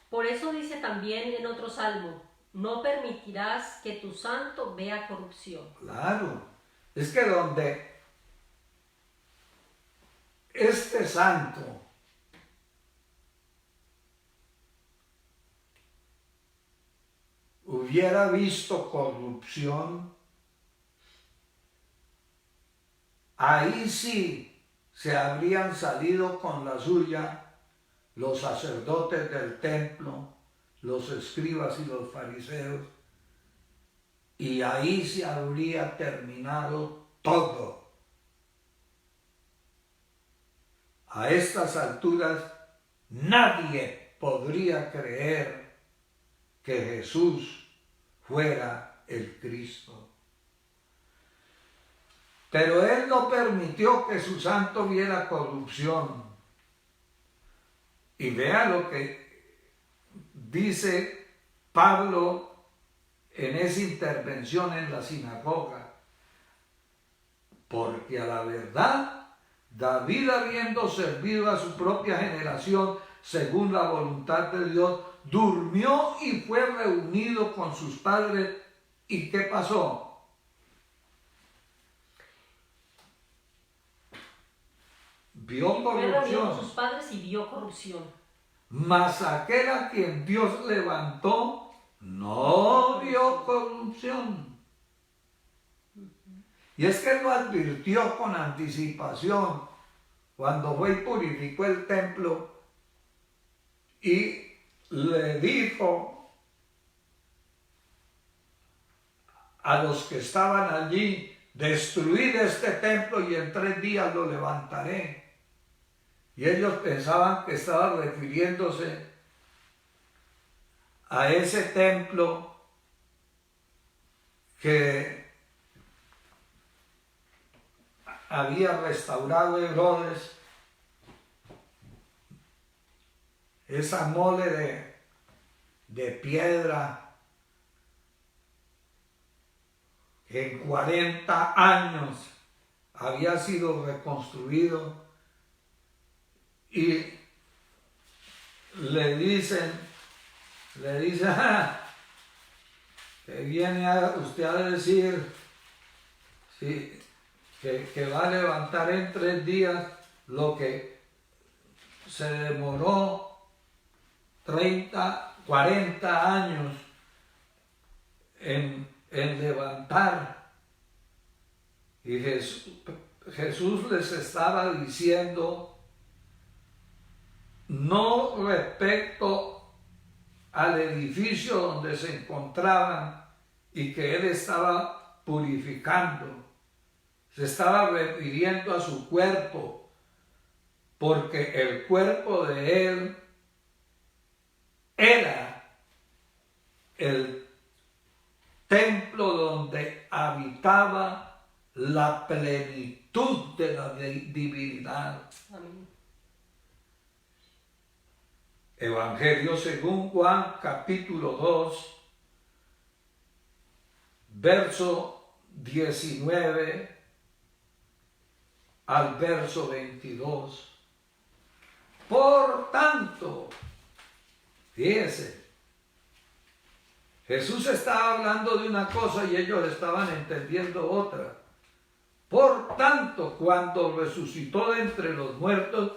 Por eso dice también en otro salmo: no permitirás que tu santo vea corrupción. Claro, es que donde este santo hubiera visto corrupción, ahí sí se habrían salido con la suya los sacerdotes del templo, los escribas y los fariseos, y ahí se habría terminado todo. A estas alturas nadie podría creer que Jesús fuera el Cristo. Pero Él no permitió que su santo viera corrupción. Y vea lo que dice Pablo en esa intervención en la sinagoga: porque a la verdad, David, habiendo servido a su propia generación, según la voluntad de Dios, durmió y fue reunido con sus padres. ¿Y qué pasó? Vio corrupción. Con sus padres y vio corrupción. Mas aquel a quien Dios levantó no vio corrupción. Y es que él lo advirtió con anticipación cuando fue y purificó el templo y le dijo a los que estaban allí: destruid este templo y en 3 días lo levantaré. Y ellos pensaban que estaba refiriéndose a ese templo que había restaurado Herodes, esa mole de piedra que en 40 años había sido reconstruido. Y le dicen, que viene usted a decir sí, que va a levantar en 3 días lo que se demoró 40 años en levantar. Y Jesús les estaba diciendo, no respecto al edificio donde se encontraban y que él estaba purificando, se estaba refiriendo a su cuerpo, porque el cuerpo de él era el templo donde habitaba la plenitud de la divinidad. Amén. Evangelio según Juan, capítulo 2, verso 19 al verso 22. Por tanto, fíjense, Jesús estaba hablando de una cosa y ellos estaban entendiendo otra. Por tanto, cuando resucitó de entre los muertos,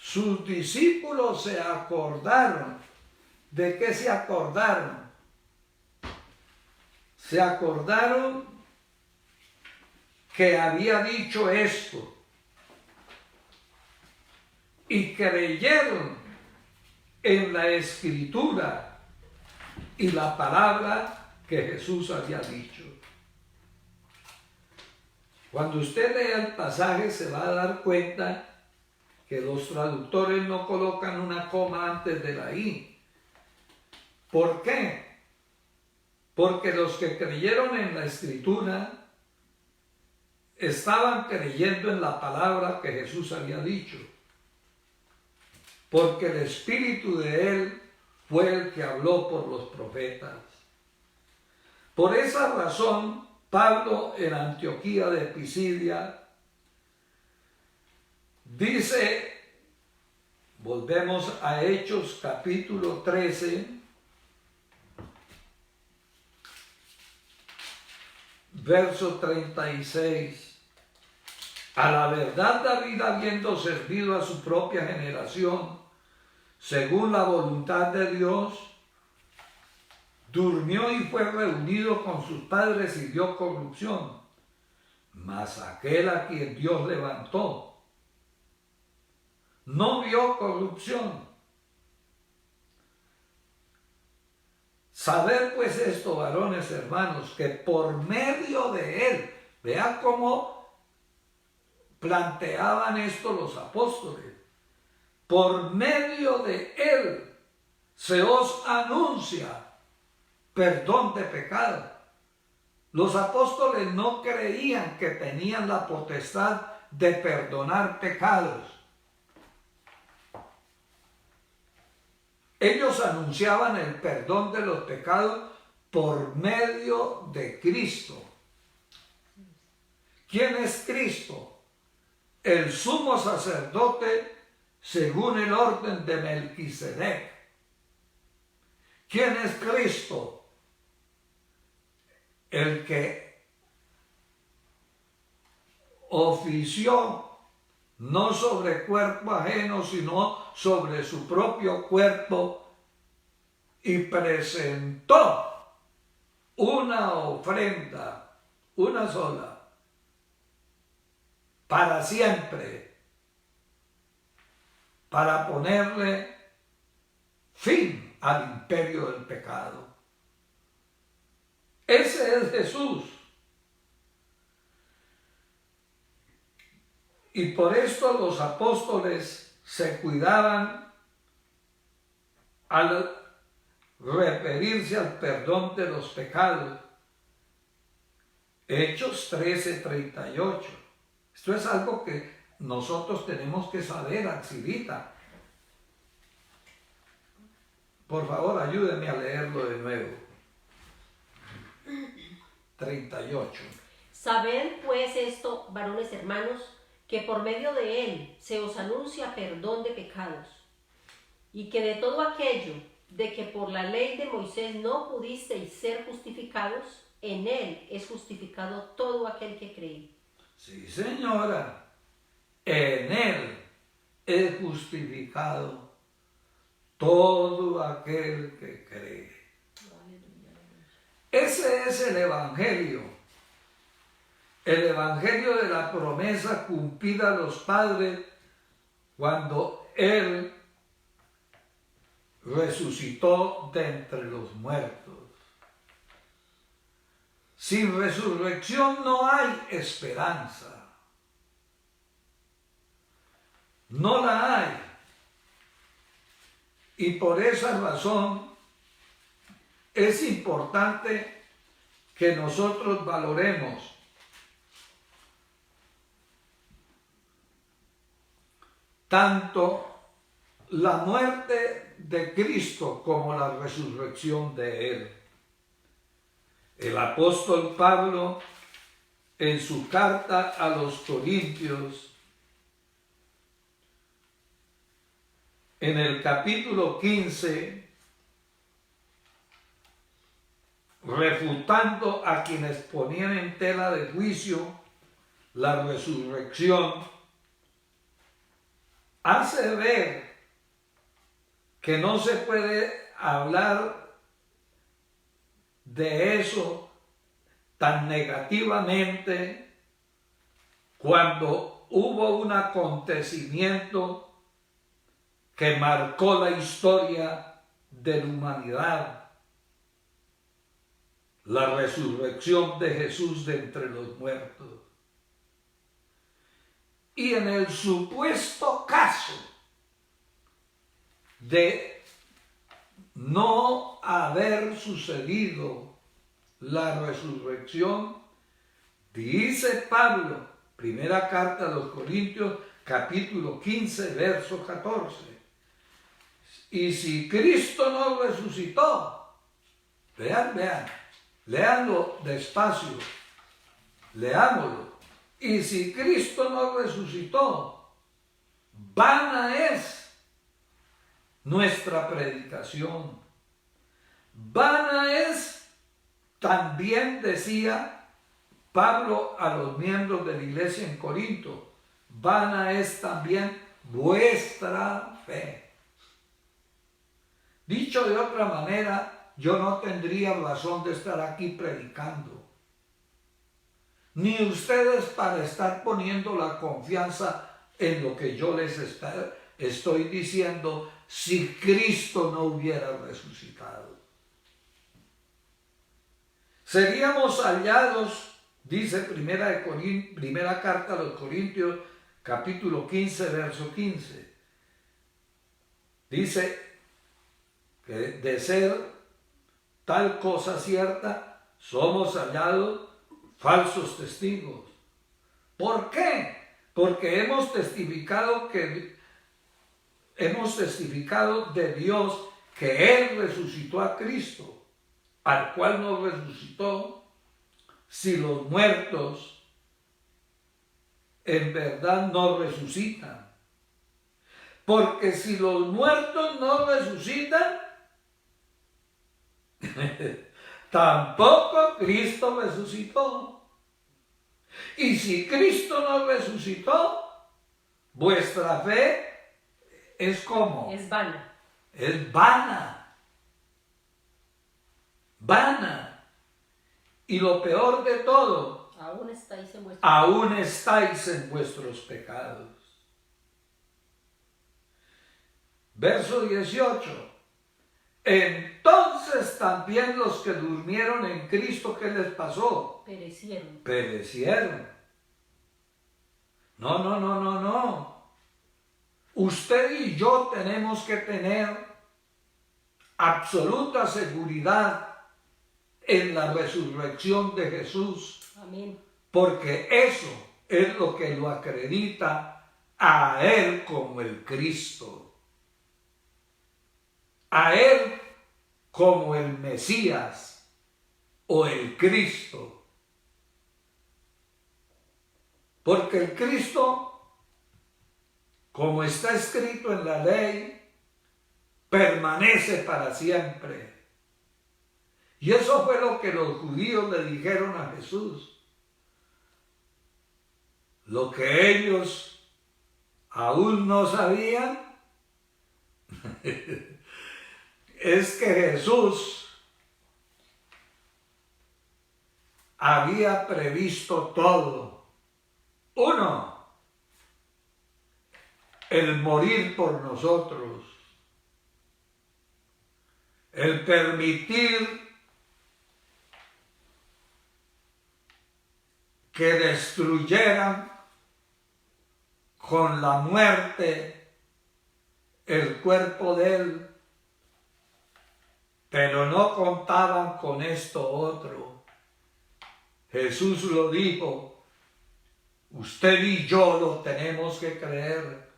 sus discípulos se acordaron. ¿De qué se acordaron? Se acordaron que había dicho esto y creyeron en la escritura y la palabra que Jesús había dicho. Cuando usted lea el pasaje se va a dar cuenta que los traductores no colocan una coma antes de la I. ¿Por qué? Porque los que creyeron en la escritura estaban creyendo en la palabra que Jesús había dicho. Porque el espíritu de él fue el que habló por los profetas. Por esa razón, Pablo en Antioquía de Pisidia dice, volvemos a Hechos capítulo 13, verso 36. A la verdad David, habiendo servido a su propia generación, según la voluntad de Dios, durmió y fue reunido con sus padres y vio corrupción. Mas aquel a quien Dios levantó no vio corrupción. Saber pues esto, varones hermanos, que por medio de él, vea cómo planteaban esto los apóstoles, por medio de él se os anuncia perdón de pecado. Los apóstoles no creían que tenían la potestad de perdonar pecados. Ellos anunciaban el perdón de los pecados por medio de Cristo. ¿Quién es Cristo? El sumo sacerdote según el orden de Melquisedec. ¿Quién es Cristo? El que ofició no sobre cuerpo ajeno, sino sobre su propio cuerpo, y presentó una ofrenda, una sola, para siempre, para ponerle fin al imperio del pecado. Ese es Jesús. Y por esto los apóstoles se cuidaban al referirse al perdón de los pecados. Hechos 13:38. Esto es algo que nosotros tenemos que saber, Axilita. Por favor, ayúdenme a leerlo de nuevo. 38. Sabed pues esto, varones hermanos, que por medio de él se os anuncia perdón de pecados, y que de todo aquello de que por la ley de Moisés no pudisteis ser justificados, en él es justificado todo aquel que cree. Sí, señora, en él es justificado todo aquel que cree. Ese es el Evangelio. El Evangelio de la promesa cumplida a los padres cuando Él resucitó de entre los muertos. Sin resurrección no hay esperanza. No la hay. Y por esa razón es importante que nosotros valoremos tanto la muerte de Cristo como la resurrección de Él. El apóstol Pablo, en su carta a los Corintios, en el capítulo 15, refutando a quienes ponían en tela de juicio la resurrección, hace ver que no se puede hablar de eso tan negativamente cuando hubo un acontecimiento que marcó la historia de la humanidad, la resurrección de Jesús de entre los muertos. Y en el supuesto caso de no haber sucedido la resurrección, dice Pablo, primera carta a los Corintios, capítulo 15, verso 14. Y si Cristo no resucitó, leanlo despacio, leámoslo. Y si Cristo no resucitó, vana es nuestra predicación. Vana es, también decía Pablo a los miembros de la iglesia en Corinto, vana es también vuestra fe. Dicho de otra manera, yo no tendría razón de estar aquí predicando. Ni ustedes para estar poniendo la confianza en lo que yo les estoy diciendo si Cristo no hubiera resucitado. Seríamos hallados, dice primera carta a los Corintios, capítulo 15, verso 15. Dice que de ser tal cosa cierta, somos hallados falsos testigos. ¿Por qué? Porque hemos testificado de Dios que Él resucitó a Cristo, al cual no resucitó si los muertos en verdad no resucitan. Porque si los muertos no resucitan, tampoco Cristo resucitó. Y si Cristo no resucitó, vuestra fe es como. Es vana. Es vana. Vana. Y lo peor de todo, aún estáis en vuestros pecados. Verso 18. Entonces también los que durmieron en Cristo, ¿qué les pasó? Perecieron. No. Usted y yo tenemos que tener absoluta seguridad en la resurrección de Jesús. Amén. Porque eso es lo que lo acredita a Él como el Cristo. A Él como el Mesías o el Cristo. Porque el Cristo, como está escrito en la ley, permanece para siempre. Y eso fue lo que los judíos le dijeron a Jesús. Lo que ellos aún no sabían es que Jesús había previsto todo. Uno, el morir por nosotros, el permitir que destruyeran con la muerte el cuerpo de Él. Pero no contaban con esto otro. Jesús lo dijo, usted y yo lo tenemos que creer.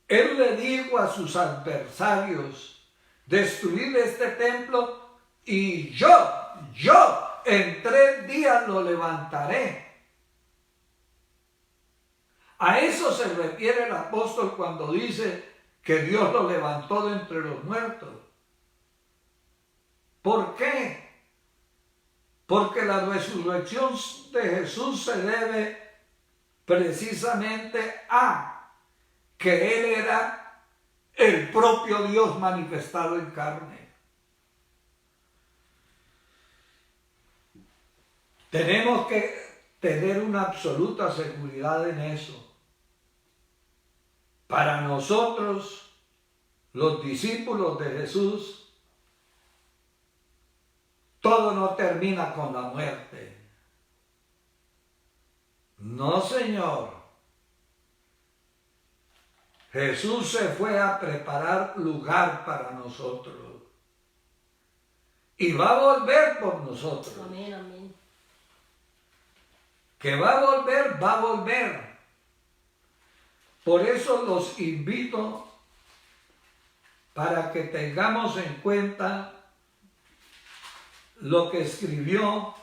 Él le dijo a sus adversarios, destruid este templo y yo en 3 días lo levantaré. A eso se refiere el apóstol cuando dice que Dios lo levantó de entre los muertos. ¿Por qué? Porque la resurrección de Jesús se debe precisamente a que Él era el propio Dios manifestado en carne. Tenemos que tener una absoluta seguridad en eso. Para nosotros, los discípulos de Jesús, todo no termina con la muerte. No, Señor. Jesús se fue a preparar lugar para nosotros. Y va a volver por nosotros. Amén, amén. Que va a volver, va a volver. Por eso los invito para que tengamos en cuenta lo que escribió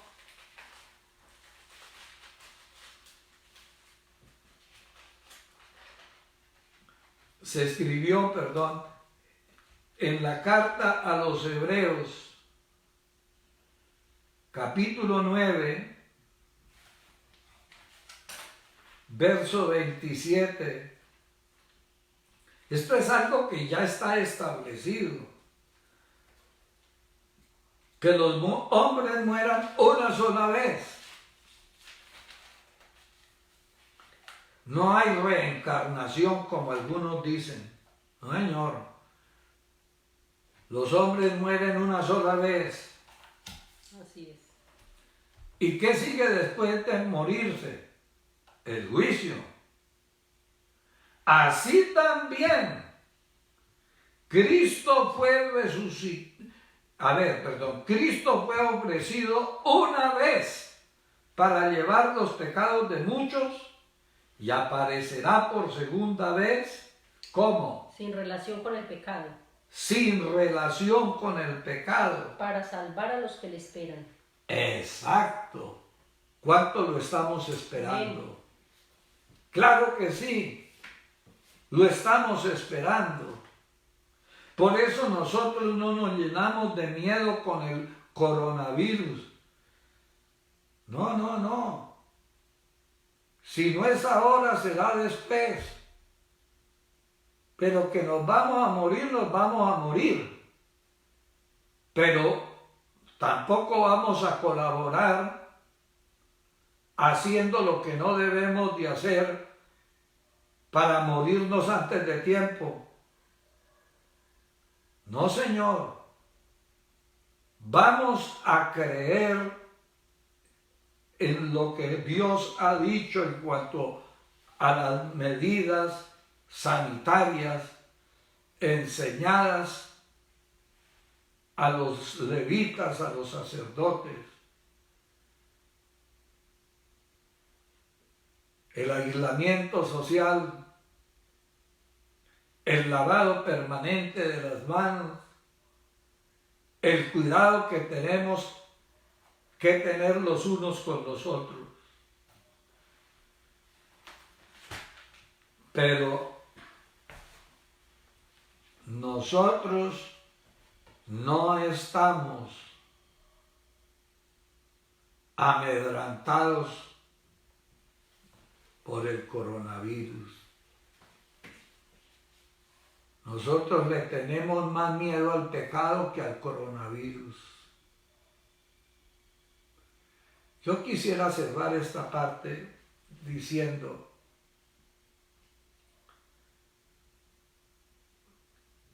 en la carta a los Hebreos, capítulo 9, verso 27. Esto es algo que ya está establecido. Que los hombres mueran una sola vez. No hay reencarnación como algunos dicen. No, Señor. Los hombres mueren una sola vez. Así es. ¿Y qué sigue después de morirse? El juicio. Así también Cristo fue Cristo fue ofrecido una vez para llevar los pecados de muchos y aparecerá por segunda vez, ¿cómo? Sin relación con el pecado. Sin relación con el pecado. Para salvar a los que le esperan. Exacto. ¿Cuánto lo estamos esperando? Amén. Claro que sí. Lo estamos esperando. Por eso nosotros no nos llenamos de miedo con el coronavirus. No, no, no. Si no es ahora, será después. Pero que nos vamos a morir, nos vamos a morir. Pero tampoco vamos a colaborar haciendo lo que no debemos de hacer para morirnos antes de tiempo. No, Señor. Vamos a creer en lo que Dios ha dicho en cuanto a las medidas sanitarias enseñadas a los levitas, a los sacerdotes. El aislamiento social, el lavado permanente de las manos, el cuidado que tenemos que tener los unos con los otros. Pero nosotros no estamos amedrentados por el coronavirus. Nosotros le tenemos más miedo al pecado que al coronavirus. Yo quisiera cerrar esta parte diciendo,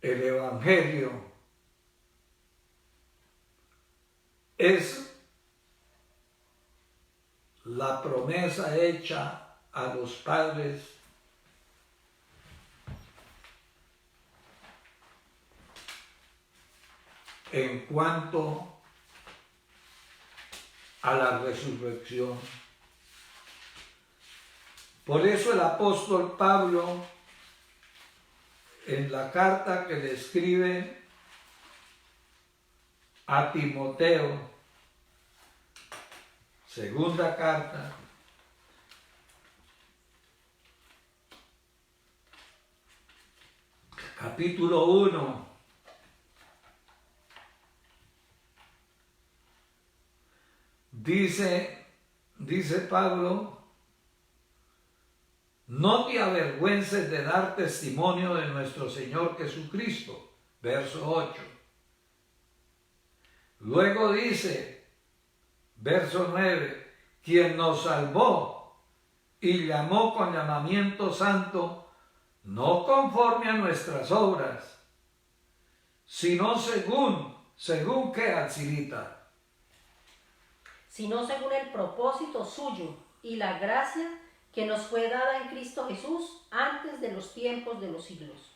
el Evangelio es la promesa hecha a los padres en cuanto a la resurrección. Por eso el apóstol Pablo, en la carta que le escribe a Timoteo, segunda carta, capítulo 1, dice Pablo, no te avergüences de dar testimonio de nuestro Señor Jesucristo, verso 8. Luego dice, verso 9, quien nos salvó y llamó con llamamiento santo, no conforme a nuestras obras, sino según que Alcilita. Sino según el propósito suyo y la gracia que nos fue dada en Cristo Jesús antes de los tiempos de los siglos.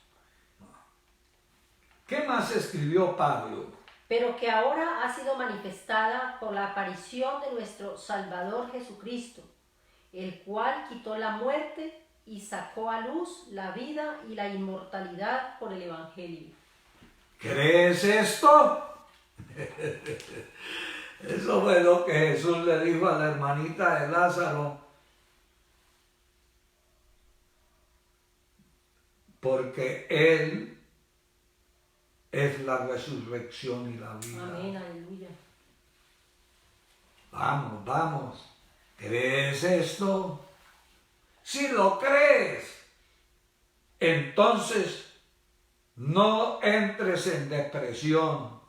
¿Qué más escribió Pablo? Pero que ahora ha sido manifestada por la aparición de nuestro Salvador Jesucristo, el cual quitó la muerte y sacó a luz la vida y la inmortalidad por el Evangelio. ¿Crees esto? Eso fue lo que Jesús le dijo a la hermanita de Lázaro. Porque Él es la resurrección y la vida. Amén, aleluya. Vamos, vamos. ¿Crees esto? Si lo crees, entonces no entres en depresión.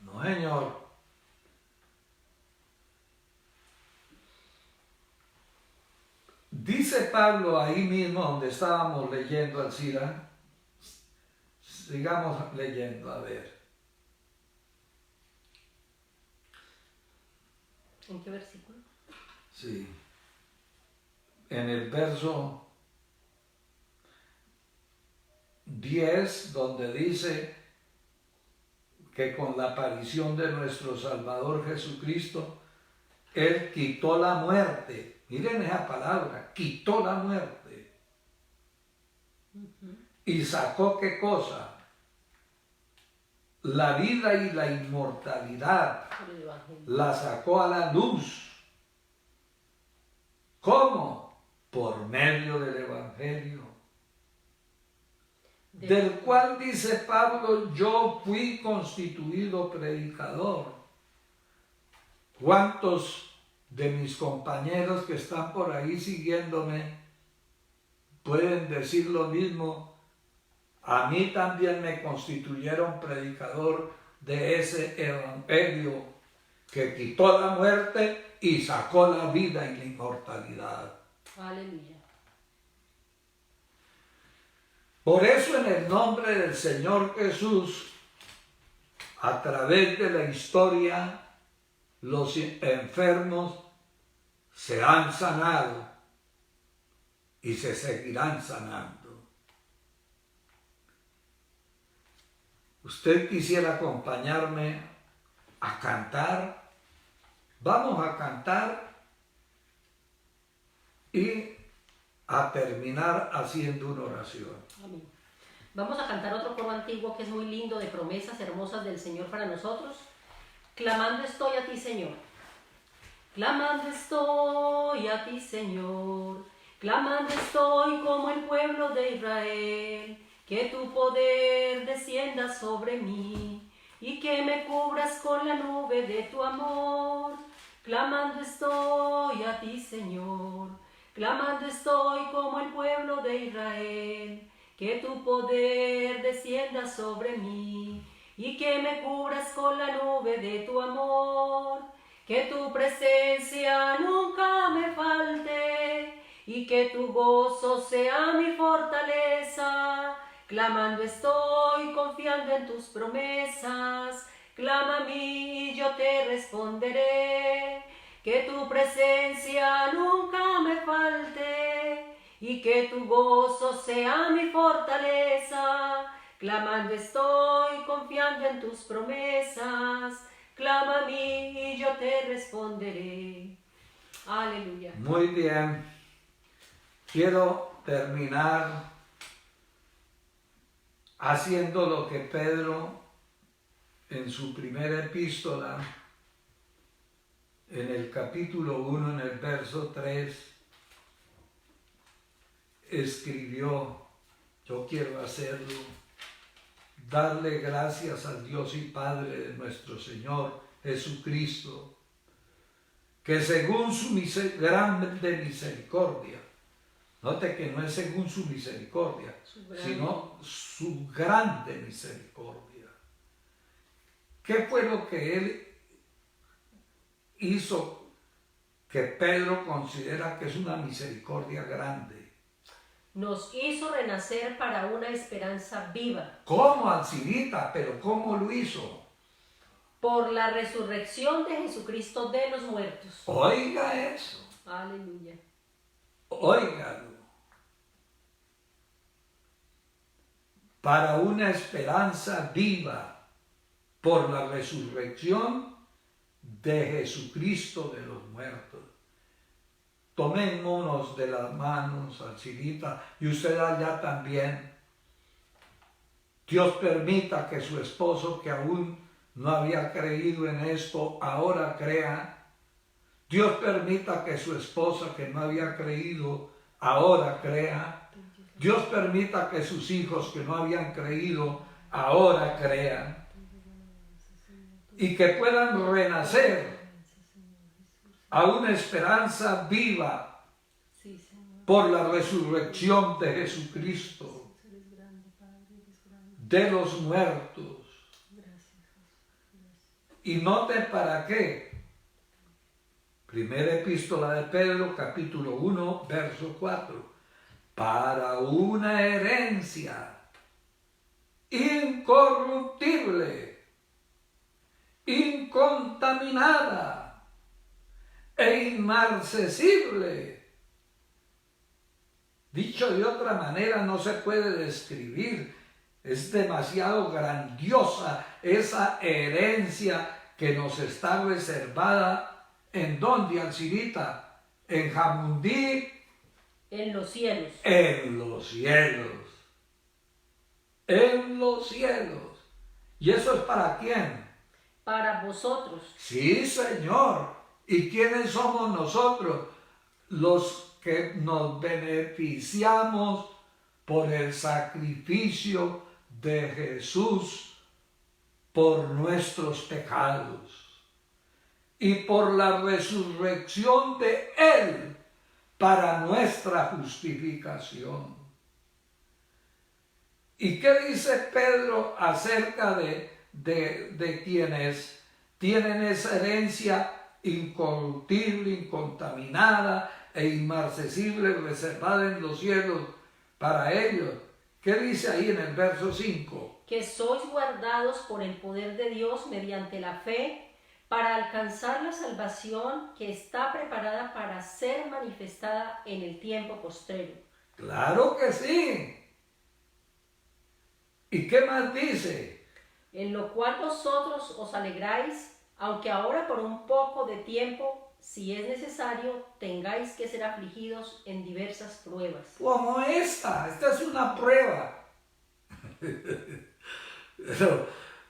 No, Señor. Dice Pablo ahí mismo donde estábamos leyendo al Sira. Sigamos leyendo, a ver. ¿En qué versículo? Sí. En el verso 10, donde dice que con la aparición de nuestro Salvador Jesucristo, Él quitó la muerte. Miren esa palabra, quitó la muerte. Y sacó ¿qué cosa? La vida y la inmortalidad. La sacó a la luz. ¿Cómo? por medio del Evangelio, del cual dice Pablo, yo fui constituido predicador. ¿Cuántos de mis compañeros que están por ahí siguiéndome pueden decir lo mismo? A mí también me constituyeron predicador de ese Evangelio que quitó la muerte y sacó la vida y la inmortalidad. Aleluya. Por eso en el nombre del Señor Jesús, a través de la historia, los enfermos se han sanado y se seguirán sanando. ¿Usted quisiera acompañarme a cantar? Vamos a cantar y a terminar haciendo una oración. Amén. Vamos a cantar otro coro antiguo que es muy lindo, de promesas hermosas del Señor para nosotros. Clamando estoy a ti, Señor. Clamando estoy a ti, Señor. Clamando estoy como el pueblo de Israel. Que tu poder descienda sobre mí y que me cubras con la nube de tu amor. Clamando estoy a ti, Señor. Clamando estoy como el pueblo de Israel. Que tu poder descienda sobre mí y que me cubras con la nube de tu amor. Que tu presencia nunca me falte y que tu gozo sea mi fortaleza. Clamando estoy, confiando en tus promesas. Clama a mí y yo te responderé. Que tu presencia nunca me falte y que tu gozo sea mi fortaleza. Clamando estoy, confiando en tus promesas. Clama a mí y yo te responderé. Aleluya. Muy bien. Quiero terminar haciendo lo que Pedro en su primera epístola, en el capítulo 1, en el verso 3, escribió. Yo quiero hacerlo. Darle gracias al Dios y Padre de nuestro Señor Jesucristo, que según su grande misericordia, note que no es según su misericordia, sino su grande misericordia. ¿Qué fue lo que él hizo que Pedro considera que es una misericordia grande? Nos hizo renacer para una esperanza viva. ¿Cómo, Alcirita? ¿Pero cómo lo hizo? Por la resurrección de Jesucristo de los muertos. Oiga eso. Aleluya. Óigalo. Para una esperanza viva por la resurrección de Jesucristo de los muertos. Tomémonos de las manos, Alcirita, y usted allá también. Dios permita que su esposo, que aún no había creído en esto, ahora crea. Dios permita que su esposa, que no había creído, ahora crea. Dios permita que sus hijos, que no habían creído, ahora crean. Y que puedan renacer a una esperanza viva por la resurrección de Jesucristo de los muertos. Y note para qué. Primera epístola de Pedro, capítulo 1, verso 4. Para una herencia incorruptible, incontaminada e inmarcesible. Dicho de otra manera, no se puede describir. Es demasiado grandiosa esa herencia que nos está reservada. ¿En dónde, Alcirita? En Jamundí. En los cielos. En los cielos. En los cielos. ¿Y eso es para quién? Para vosotros. Sí, Señor. ¿Y quiénes somos nosotros? Los que nos beneficiamos por el sacrificio de Jesús por nuestros pecados y por la resurrección de Él para nuestra justificación. ¿Y qué dice Pedro acerca de quienes tienen esa herencia incorruptible, incontaminada e inmarcesible reservada en los cielos para ellos? ¿Qué dice ahí en el verso 5? Que sois guardados por el poder de Dios mediante la fe para alcanzar la salvación que está preparada para ser manifestada en el tiempo postrero. ¡Claro que sí! ¿Y qué más dice? En lo cual vosotros os alegráis, aunque ahora por un poco de tiempo, si es necesario, tengáis que ser afligidos en diversas pruebas. Como esta es una prueba.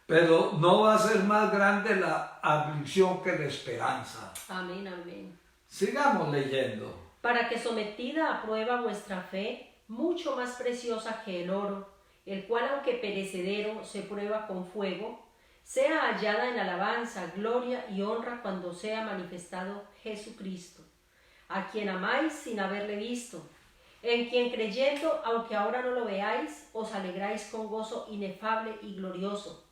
Pero no va a ser más grande la aflicción que la esperanza. Amén, amén. Sigamos leyendo. Para que sometida a prueba vuestra fe, mucho más preciosa que el oro, el cual aunque perecedero se prueba con fuego, sea hallada en alabanza, gloria y honra cuando sea manifestado Jesucristo, a quien amáis sin haberle visto, en quien creyendo, aunque ahora no lo veáis, os alegráis con gozo inefable y glorioso,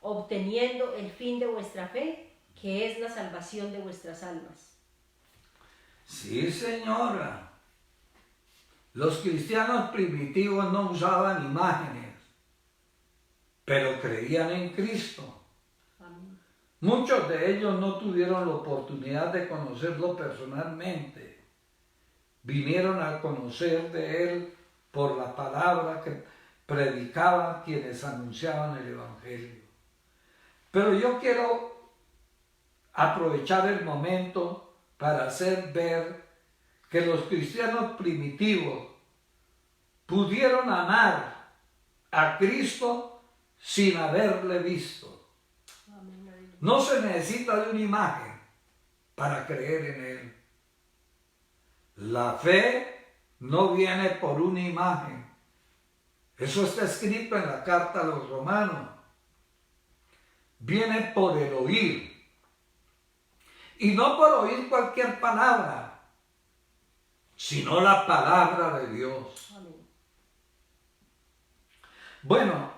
obteniendo el fin de vuestra fe, que es la salvación de vuestras almas. Sí, señora. Los cristianos primitivos no usaban imágenes, pero creían en Cristo. Amén. Muchos de ellos no tuvieron la oportunidad de conocerlo personalmente. Vinieron a conocer de Él por la palabra que predicaban quienes anunciaban el Evangelio. Pero yo quiero aprovechar el momento para hacer ver que los cristianos primitivos pudieron amar a Cristo sin haberle visto. No se necesita de una imagen para creer en Él. La fe no viene por una imagen. Eso está escrito en la carta a los romanos. Viene por el oír. Y no por oír cualquier palabra, sino la palabra de Dios. Amén. Bueno,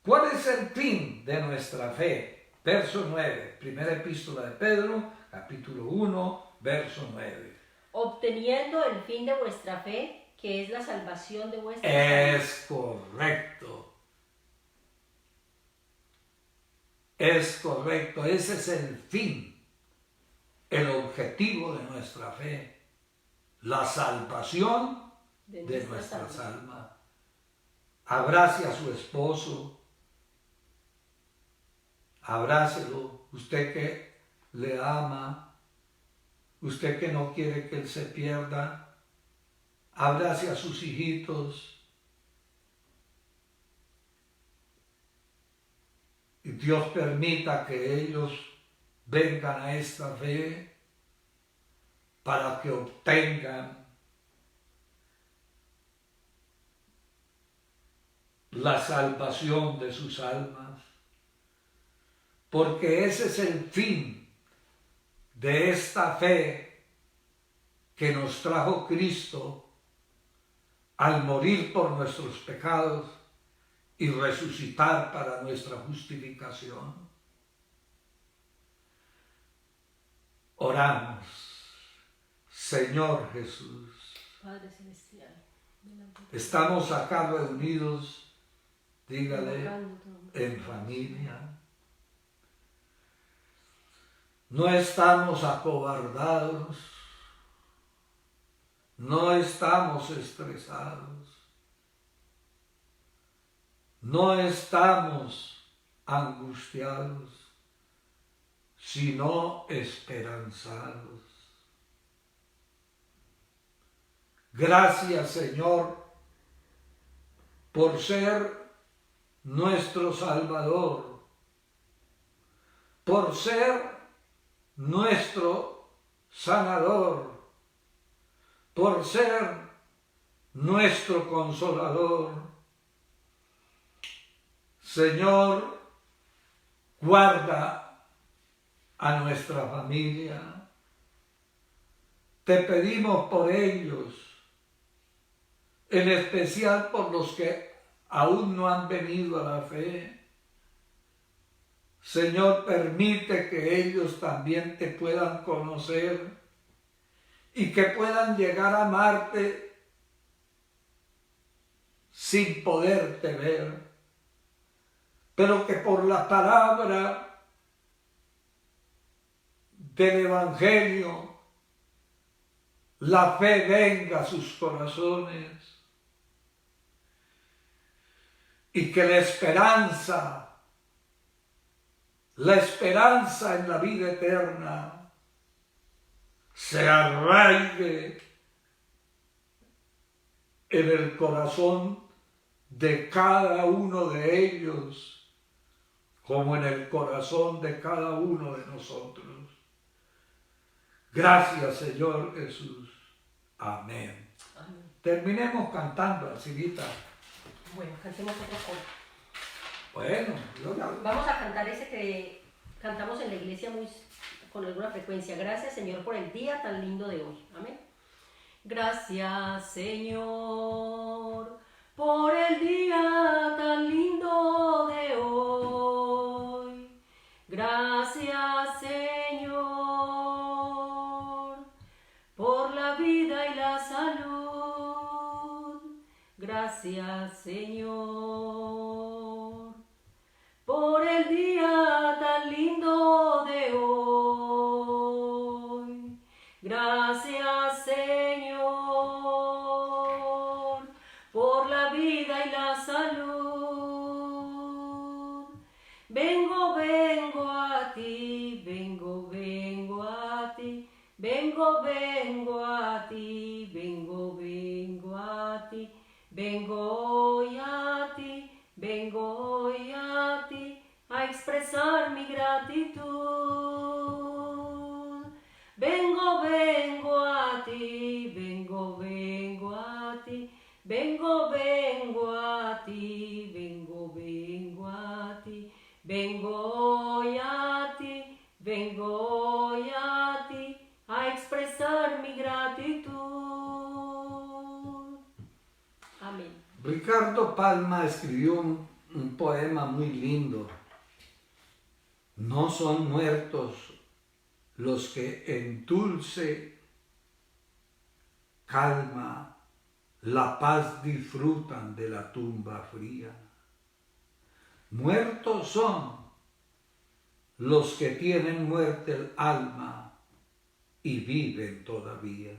¿cuál es el fin de nuestra fe? Verso 9, primera epístola de Pedro, capítulo 1, verso 9. Obteniendo el fin de vuestra fe, que es la salvación de vuestras almas. Es correcto. Es correcto, ese es el fin, el objetivo de nuestra fe, la salvación de nuestras almas. Abrace a su esposo, abrácelo, usted que le ama, usted que no quiere que él se pierda, abrace a sus hijitos. Y Dios permita que ellos vengan a esta fe para que obtengan la salvación de sus almas. Porque ese es el fin de esta fe que nos trajo Cristo al morir por nuestros pecados y resucitar para nuestra justificación. Oramos. Señor Jesús, Padre Celestial, estamos acá reunidos, dígale, invocando tu nombre. en familia. No estamos acobardados, no estamos estresados. No estamos angustiados, sino esperanzados. Gracias, Señor, por ser nuestro Salvador, por ser nuestro sanador, por ser nuestro consolador. Señor, guarda a nuestra familia. Te pedimos por ellos, en especial por los que aún no han venido a la fe. Señor, permite que ellos también te puedan conocer y que puedan llegar a amarte sin poderte ver, pero que por la palabra del Evangelio la fe venga a sus corazones y que la esperanza en la vida eterna se arraigue en el corazón de cada uno de ellos, como en el corazón de cada uno de nosotros. Gracias, Señor Jesús. Amén. Amén. Terminemos cantando, Alcidita. Bueno, cantemos otro coro. Bueno, Vamos a cantar ese que cantamos en la iglesia con alguna frecuencia. Gracias, Señor, por el día tan lindo de hoy. Amén. Gracias, Señor, por el día tan lindo de hoy. Gracias, Señor, por la vida y la salud. Gracias, Señor, por el día tan lindo de hoy. Gracias, Señor, por la vida y la salud. Vengo a ti, vengo a ti, vengo a ti, vengo a ti, vengo hoy a ti, vengo hoy a ti, a expresar mi gratitud. Vengo a ti, vengo a ti, vengo a ti, vengo a ti, vengo hoy a ti, vengo hoy a ti, a expresar mi gratitud. Amén. Ricardo Palma escribió un poema muy lindo. No son muertos los que en dulce calma la paz disfrutan de la tumba fría. Muertos son los que tienen muerte el alma y viven todavía.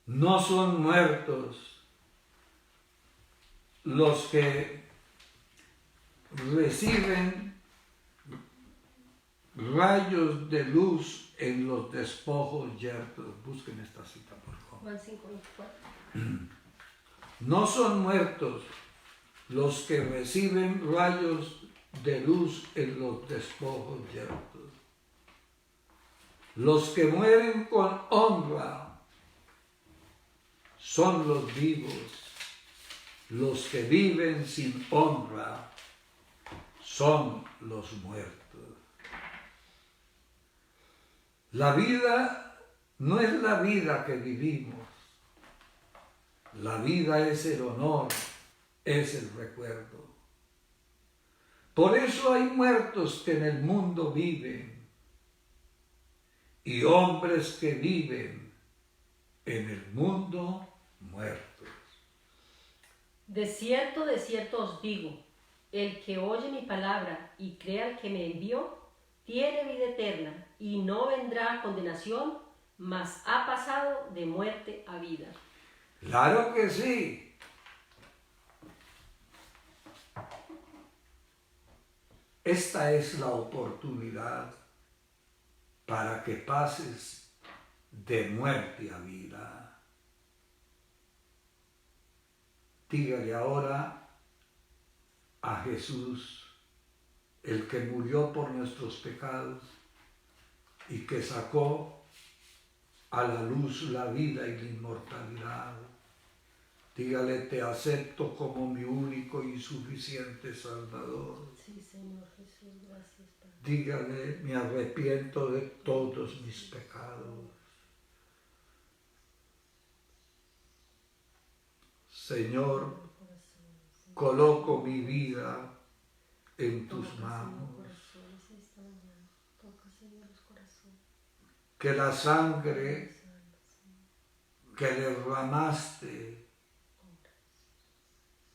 No son muertos los que reciben rayos de luz en los despojos yertos. Busquen esta cita, por favor. Juan 5:24. No son muertos los que reciben rayos de luz en los despojos yertos. Los que mueren con honra son los vivos. Los que viven sin honra son los muertos. La vida no es la vida que vivimos. La vida es el honor, es el recuerdo. Por eso hay muertos que en el mundo viven y hombres que viven en el mundo muertos. De cierto os digo, el que oye mi palabra y crea al que me envió, tiene vida eterna y no vendrá a condenación, mas ha pasado de muerte a vida. Claro que sí. Esta es la oportunidad para que pases de muerte a vida. Dígale ahora a Jesús, el que murió por nuestros pecados, y que sacó a la luz la vida y la inmortalidad. Dígale, te acepto como mi único y suficiente Salvador. Sí, Señor Jesús, gracias, Padre. Dígale, me arrepiento de todos mis pecados. Señor, coloco mi vida en tus manos. Que la sangre que derramaste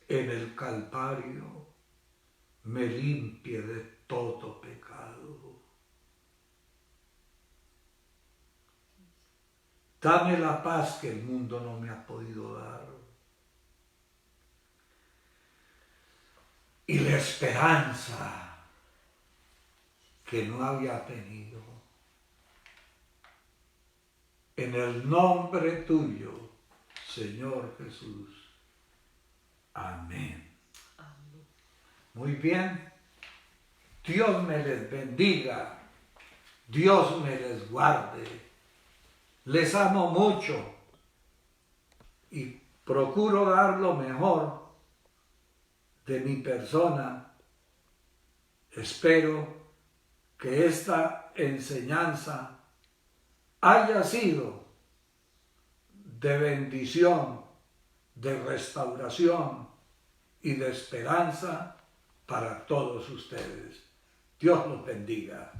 en el Calvario me limpie de todo pecado. Dame la paz que el mundo no me ha podido dar. Y la esperanza que no había tenido. En el nombre tuyo, Señor Jesús. Amén. Amén. Muy bien. Dios me les bendiga. Dios me les guarde. Les amo mucho y procuro dar lo mejor de mi persona. Espero que esta enseñanza haya sido de bendición, de restauración y de esperanza para todos ustedes. Dios los bendiga.